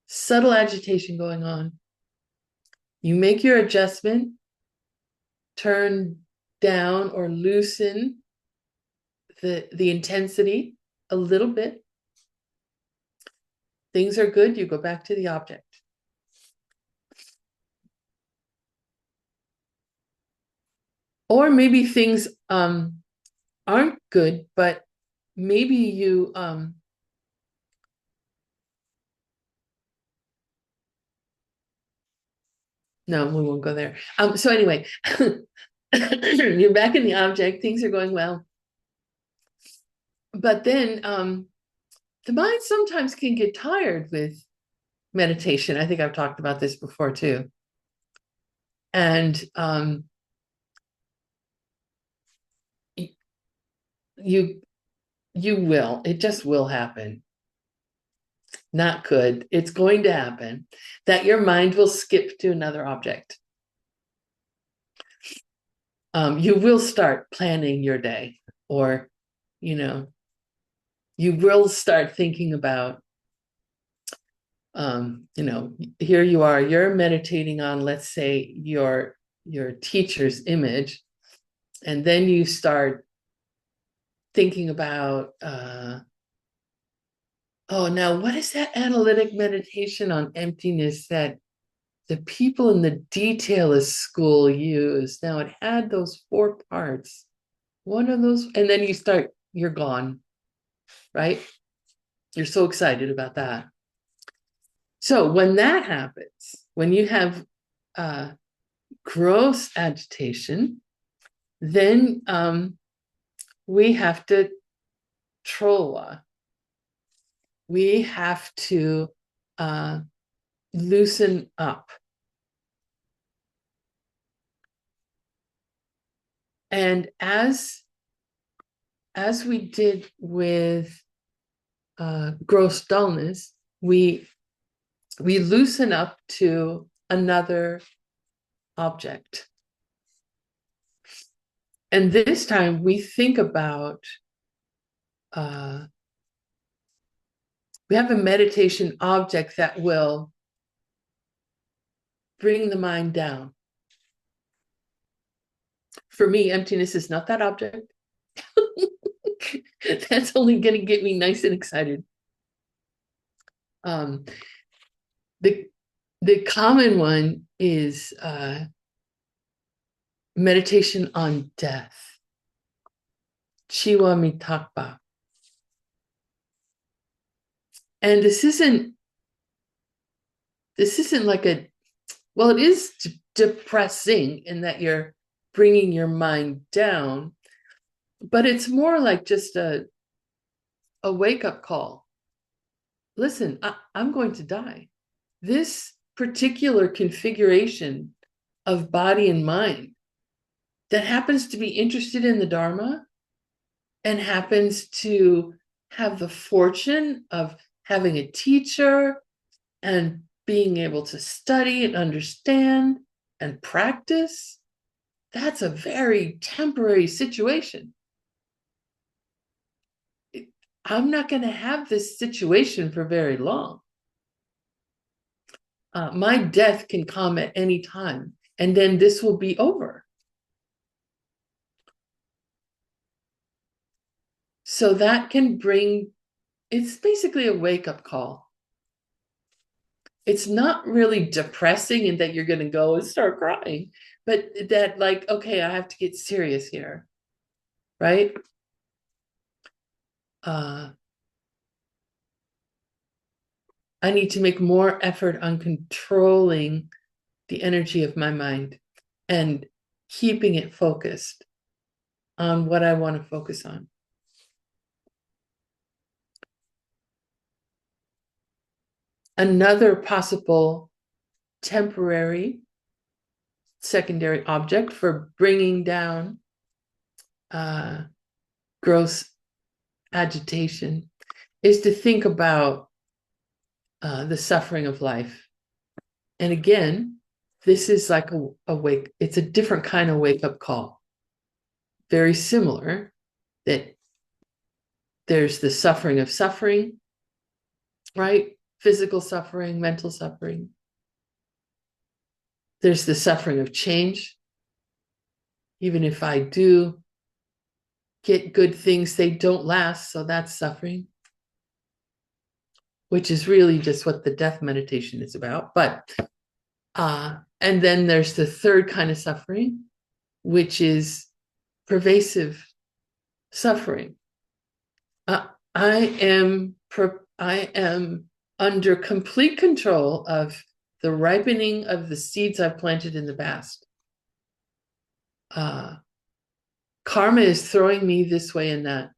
subtle agitation going on. You make your adjustment, turn down or loosen the intensity a little bit. Things are good, you go back to the object. Or maybe things aren't good, but maybe you no, we won't go there. So anyway, you're back in the object, things are going well. But then the mind sometimes can get tired with meditation. I think I've talked about this before too. And you will, it just will happen. Not could, it's going to happen that your mind will skip to another object. You will start planning your day, or you will start thinking about here you are, you're meditating on, let's say, your teacher's image, and then you start thinking about oh, now what is that analytic meditation on emptiness that the people in the detailist school used? Now it had those 4 parts. One of those, and then you're gone, right? You're so excited about that. So when that happens, when you have gross agitation, then we have to trolla. We have to loosen up. And as we did with gross dullness, we loosen up to another object. And this time we think about, we have a meditation object that will bring the mind down. For me, emptiness is not that object. That's only going to get me nice and excited. The common one is meditation on death, Chiwa Mitakpa. And this isn't like well, it is depressing in that you're bringing your mind down, but it's more like just a wake-up call. Listen, I'm going to die. This particular configuration of body and mind that happens to be interested in the Dharma and happens to have the fortune of having a teacher and being able to study and understand and practice, that's a very temporary situation. I'm not going to have this situation for very long. My death can come at any time, and then this will be over. So that can bring, it's basically a wake-up call. It's not really depressing in that you're going to go and start crying, but that like, okay, I have to get serious here, right? I need to make more effort on controlling the energy of my mind and keeping it focused on what I want to focus on. Another possible temporary secondary object for bringing down gross agitation is to think about the suffering of life. And again, this is like a wake, it's a different kind of wake-up call. Very similar, that there's the suffering of suffering, right? Physical suffering, mental suffering. There's the suffering of change. Even if I do get good things, they don't last, so that's suffering, which is really just what the death meditation is about. But and then there's the third kind of suffering, which is pervasive suffering. I am under complete control of the ripening of the seeds I've planted in the past. Karma is throwing me this way and that.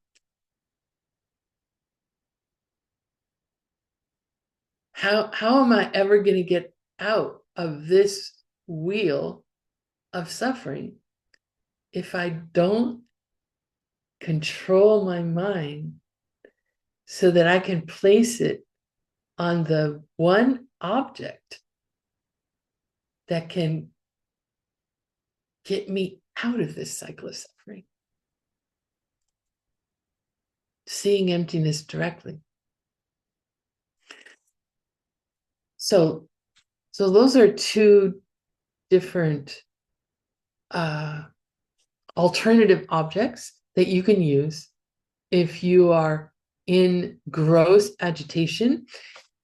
How am I ever going to get out of this wheel of suffering if I don't control my mind so that I can place it on the one object that can get me out of this cycle of suffering? Seeing emptiness directly. So those are two different alternative objects that you can use if you are in gross agitation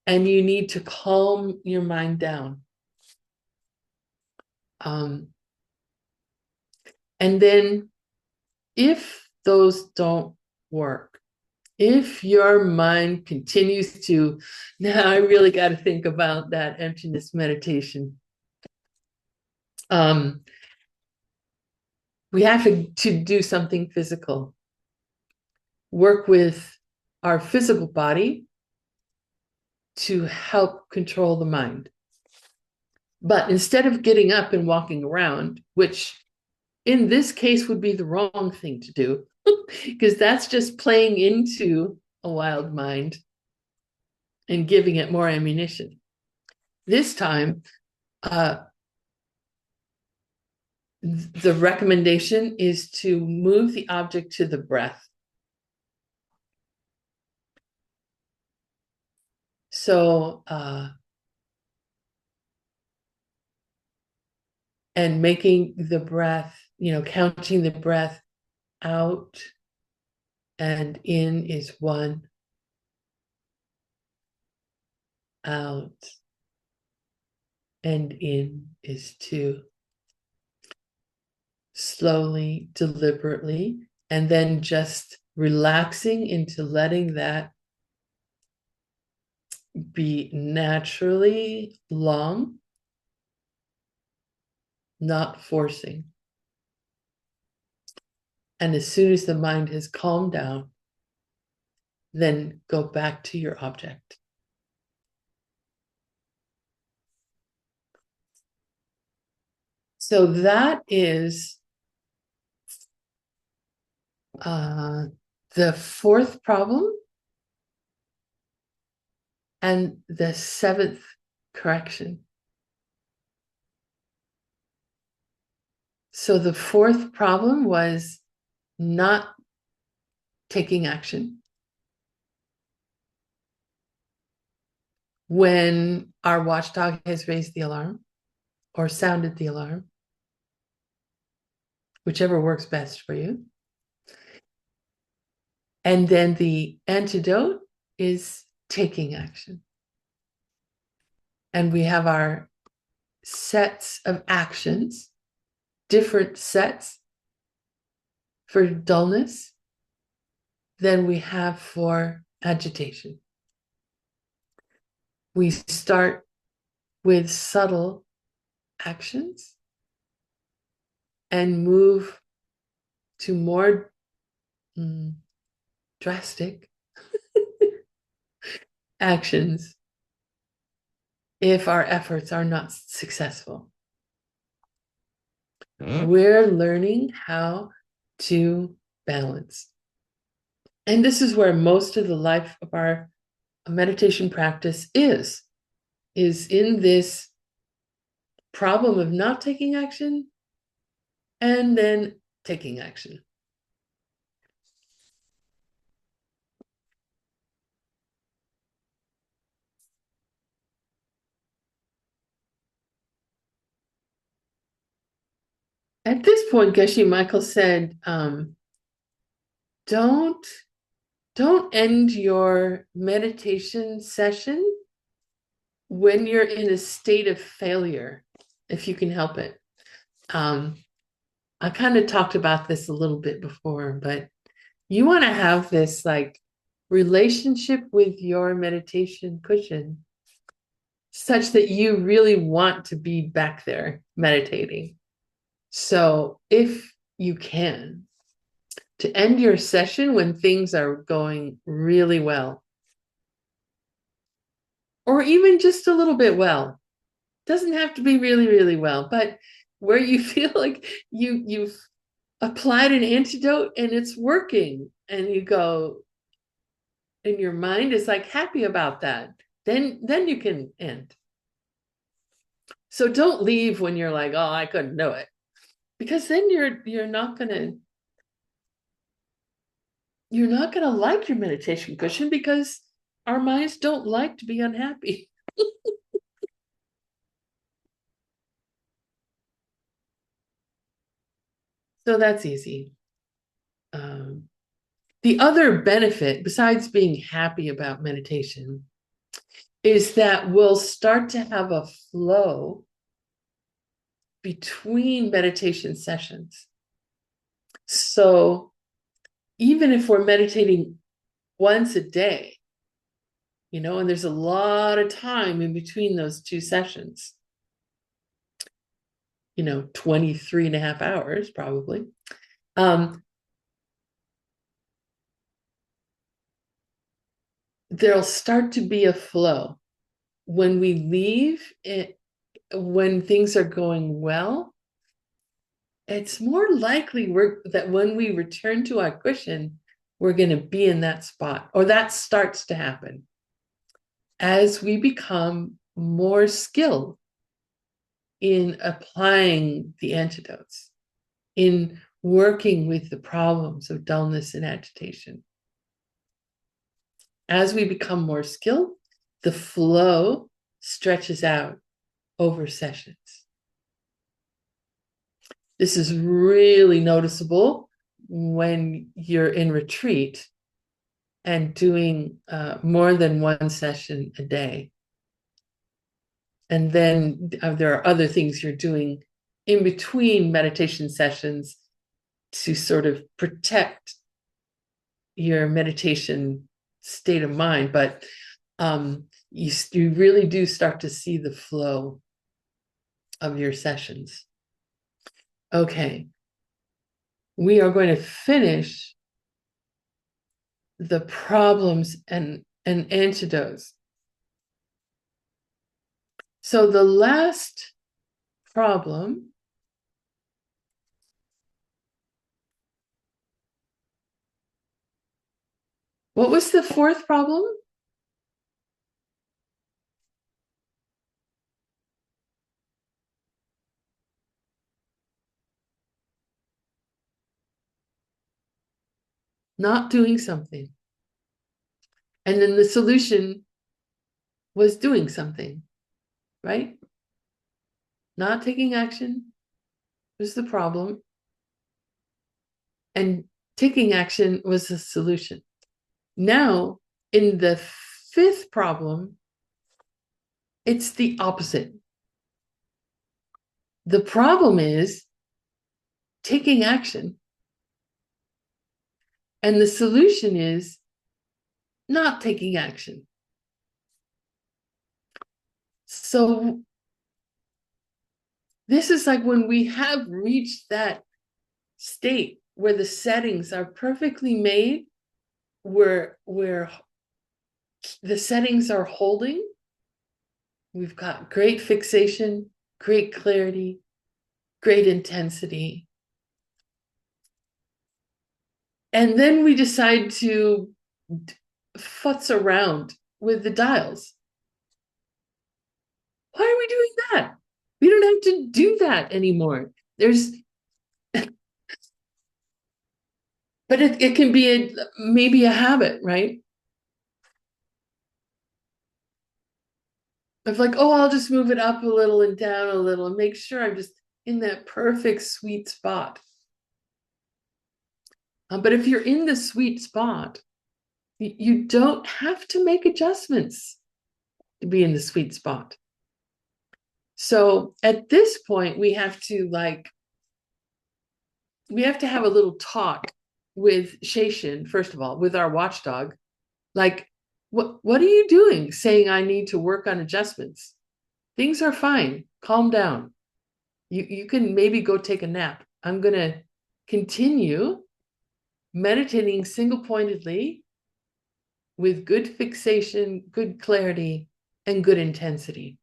and you need to calm your mind down. And then if those don't work, if your mind continues to, now I really got to think about that emptiness meditation. We have to do something physical. Work with our physical body to help control the mind. But instead of getting up and walking around, which in this case would be the wrong thing to do, because that's just playing into a wild mind and giving it more ammunition. This time, the recommendation is to move the object to the breath. So, and making the breath, counting the breath out and in is 1, out and in is 2. Slowly, deliberately, and then just relaxing into letting that be naturally long, not forcing. And as soon as the mind has calmed down, then go back to your object. So that is the 4th problem and the 7th correction. So the fourth problem was not taking action when our watchdog has raised the alarm or sounded the alarm, whichever works best for you. And then the antidote is taking action. And we have our sets of actions, different sets for dullness than we have for agitation. We start with subtle actions and move to more drastic actions if our efforts are not successful. We're learning how to balance. And this is where most of the life of our meditation practice is in this problem of not taking action and then taking action. At this point, Geshe Michael said, don't end your meditation session when you're in a state of failure, if you can help it. I kind of talked about this a little bit before, but you want to have this like relationship with your meditation cushion such that you really want to be back there meditating. So if you can, to end your session when things are going really well, or even just a little bit well, doesn't have to be really, really well, but where you feel like you've applied an antidote and it's working, and you go, and your mind is like happy about that, then you can end. So don't leave when you're like, oh, I couldn't do it, because then you're not gonna like your meditation cushion, because our minds don't like to be unhappy. So that's easy. The other benefit, besides being happy about meditation, is that we'll start to have a flow between meditation sessions. So even if we're meditating once a day, and there's a lot of time in between those two sessions, 23 and a half hours probably. There'll start to be a flow. When we leave it, when things are going well, it's more likely that when we return to our cushion, we're going to be in that spot, or that starts to happen as we become more skilled in applying the antidotes, in working with the problems of dullness and agitation. As we become more skilled, the flow stretches out over sessions. This is really noticeable when you're in retreat and doing more than one session a day. And then there are other things you're doing in between meditation sessions to sort of protect your meditation state of mind. But you really do start to see the flow of your sessions. Okay. We are going to finish the problems and antidotes. So the last problem what was the fourth problem? not doing something. And then the solution was doing something, right? Not taking action was the problem, and taking action was the solution. Now, in the fifth problem, it's the opposite. The problem is taking action, and the solution is not taking action. So this is like when we have reached that state where the settings are perfectly made, where the settings are holding. We've got great fixation, great clarity, great intensity. And then we decide to futz around with the dials. Why are we doing that? We don't have to do that anymore. But it can be maybe a habit, right? Of like, oh, I'll just move it up a little and down a little and make sure I'm just in that perfect sweet spot. But if you're in the sweet spot, you don't have to make adjustments to be in the sweet spot. So at this point, we have to have a little talk with Sheshin, first of all, with our watchdog. Like, what are you doing saying I need to work on adjustments? Things are fine. Calm down. You can maybe go take a nap. I'm going to continue meditating single-pointedly with good fixation, good clarity, and good intensity.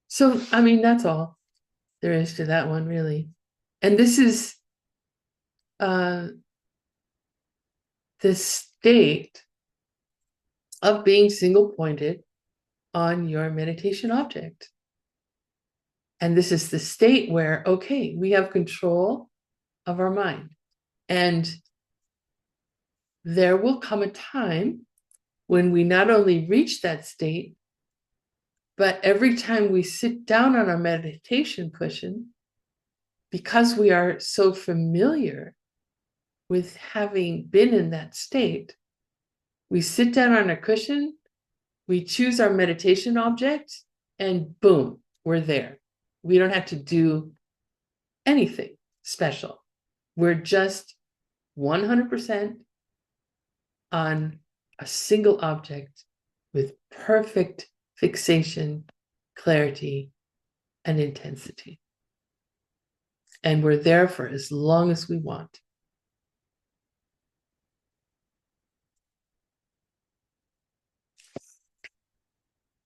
So, I mean, that's all there is to that one, really. And this is the state of being single-pointed on your meditation object. And this is the state where, okay, we have control of our mind. And there will come a time when we not only reach that state, but every time we sit down on our meditation cushion, because we are so familiar with having been in that state, we sit down on a cushion, we choose our meditation object, and boom, we're there. We don't have to do anything special. We're just 100% on a single object with perfect fixation, clarity, and intensity. And we're there for as long as we want.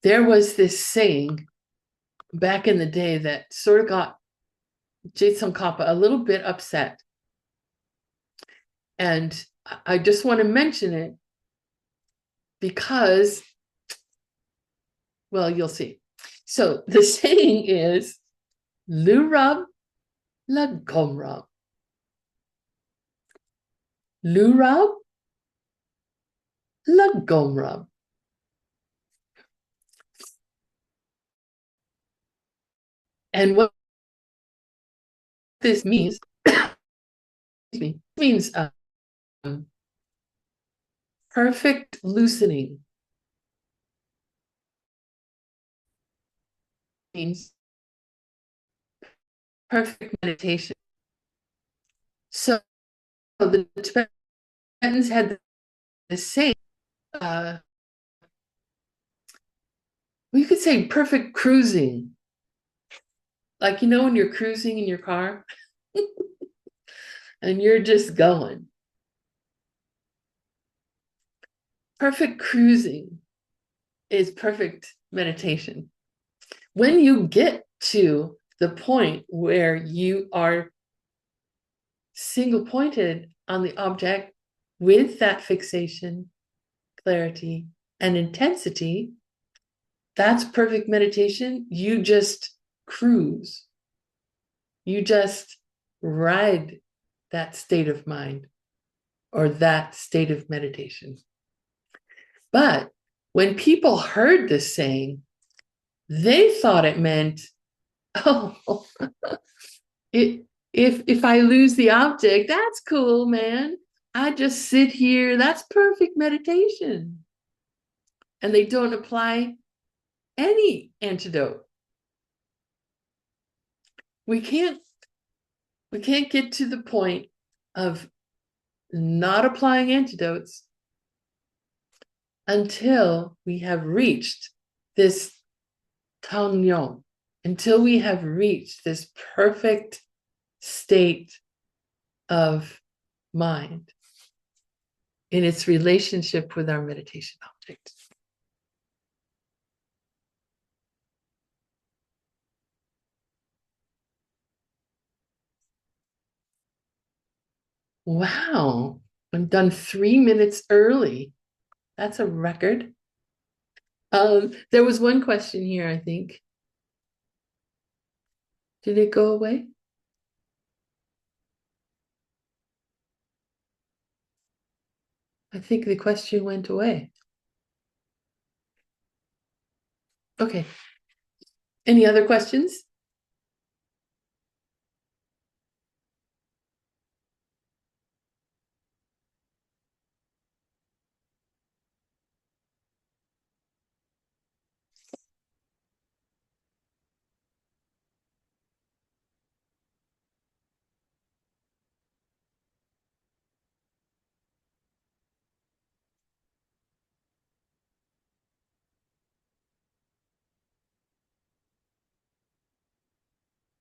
There was this saying back in the day that sort of got Jason Kappa a little bit upset. And I just want to mention it because, well, you'll see. So the saying is, Lurab la Gomrab. Lurab la Gomrab. And what this means, means perfect loosening. Means perfect meditation. So the Tibetans had the same, we could say perfect cruising. Like, when you're cruising in your car and you're just going. Perfect cruising is perfect meditation. When you get to the point where you are single-pointed on the object, with that fixation, clarity, and intensity, that's perfect meditation. You just cruise. You just ride that state of mind or that state of meditation. But when people heard this saying, they thought it meant, oh, if I lose the object, that's cool, man. I just sit here. That's perfect meditation. And they don't apply any antidote. We can't get to the point of not applying antidotes until we have reached this tangyon, until we have reached this perfect state of mind in its relationship with our meditation object. Wow, I'm done 3 minutes early. That's a record. There was one question here, I think. Did it go away? I think the question went away. Okay. Any other questions?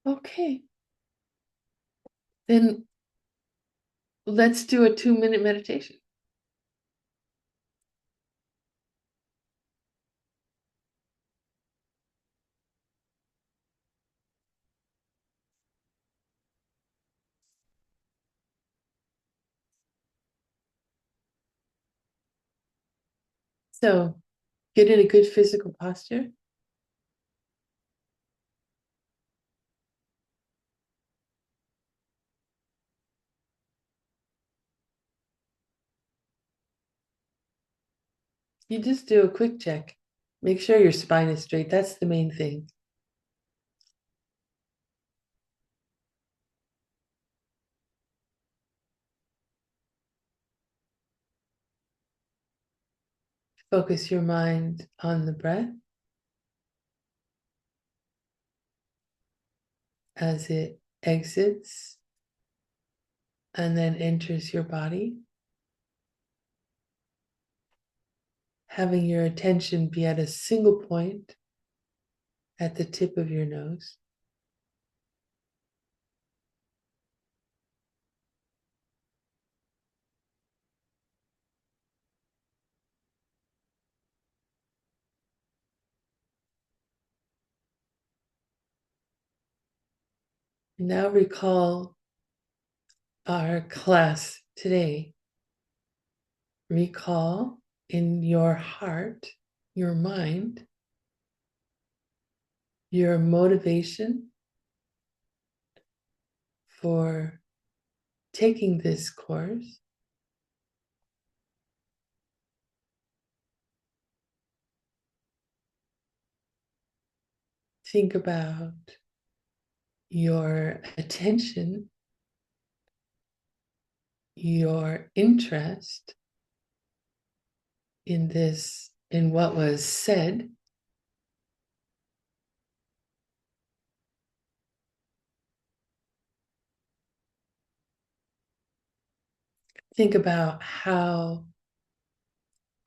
Okay. Then let's do a 2-minute meditation. So get in a good physical posture. You just do a quick check. Make sure your spine is straight. That's the main thing. Focus your mind on the breath as it exits and then enters your body. Having your attention be at a single point at the tip of your nose. Now recall our class today. Recall in your heart, your mind, your motivation for taking this course. Think about your attention, your interest in this, in what was said. Think about how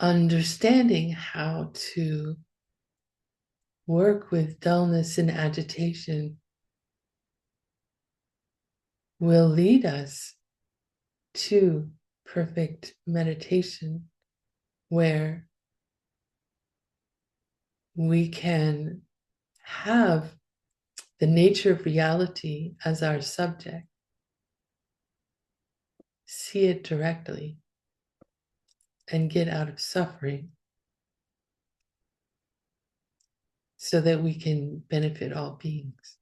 understanding how to work with dullness and agitation will lead us to perfect meditation, where we can have the nature of reality as our subject, see it directly, and get out of suffering so that we can benefit all beings.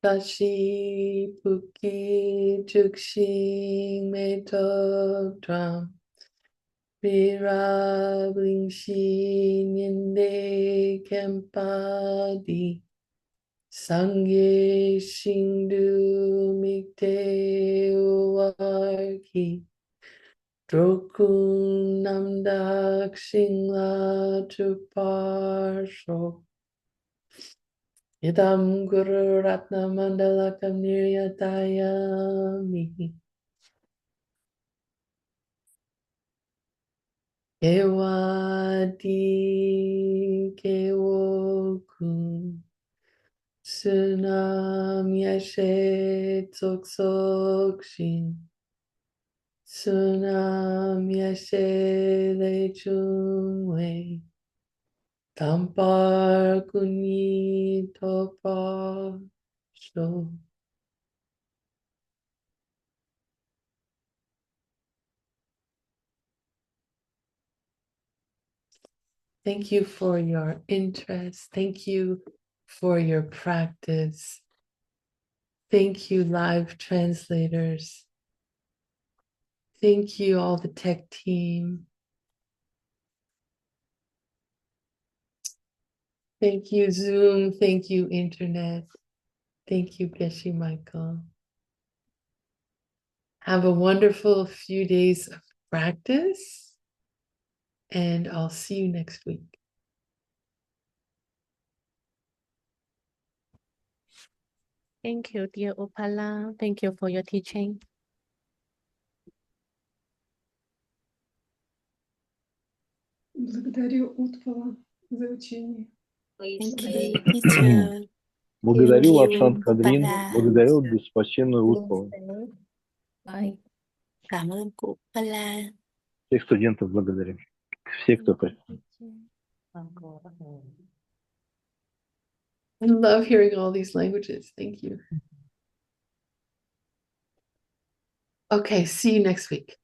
Tashi Puki Chukshing Meto Dram Virabling Shin Yende Kempadi Sangye Shindu Mikte Uwarki Drokun Namdak Shingla Chuparsho Yadam Guru Ratna Mandalakam Niryatayami Ewadi Kewoku Sunam Yashe Tsoksokshi Sunam Yashe Lechungwe Tampar Kunyi Topar Sho. Thank you for your interest. Thank you for your practice. Thank you, live translators. Thank you, all the tech team. Thank you, Zoom. Thank you, Internet. Thank you, Geshe Michael. Have a wonderful few days of practice, and I'll see you next week. Thank you, dear Upala. Thank you for your teaching. Благодарю Утпала за учение. Thank you, teacher. Благодарю вас, Thank you, Сант-Кадрин. Upala. Благодарю беспощенную Утпалу. Cảm ơn cụ Upala. Всех студентов благодарю. Все, кто пришел. I love hearing all these languages. Thank you. Okay, see you next week.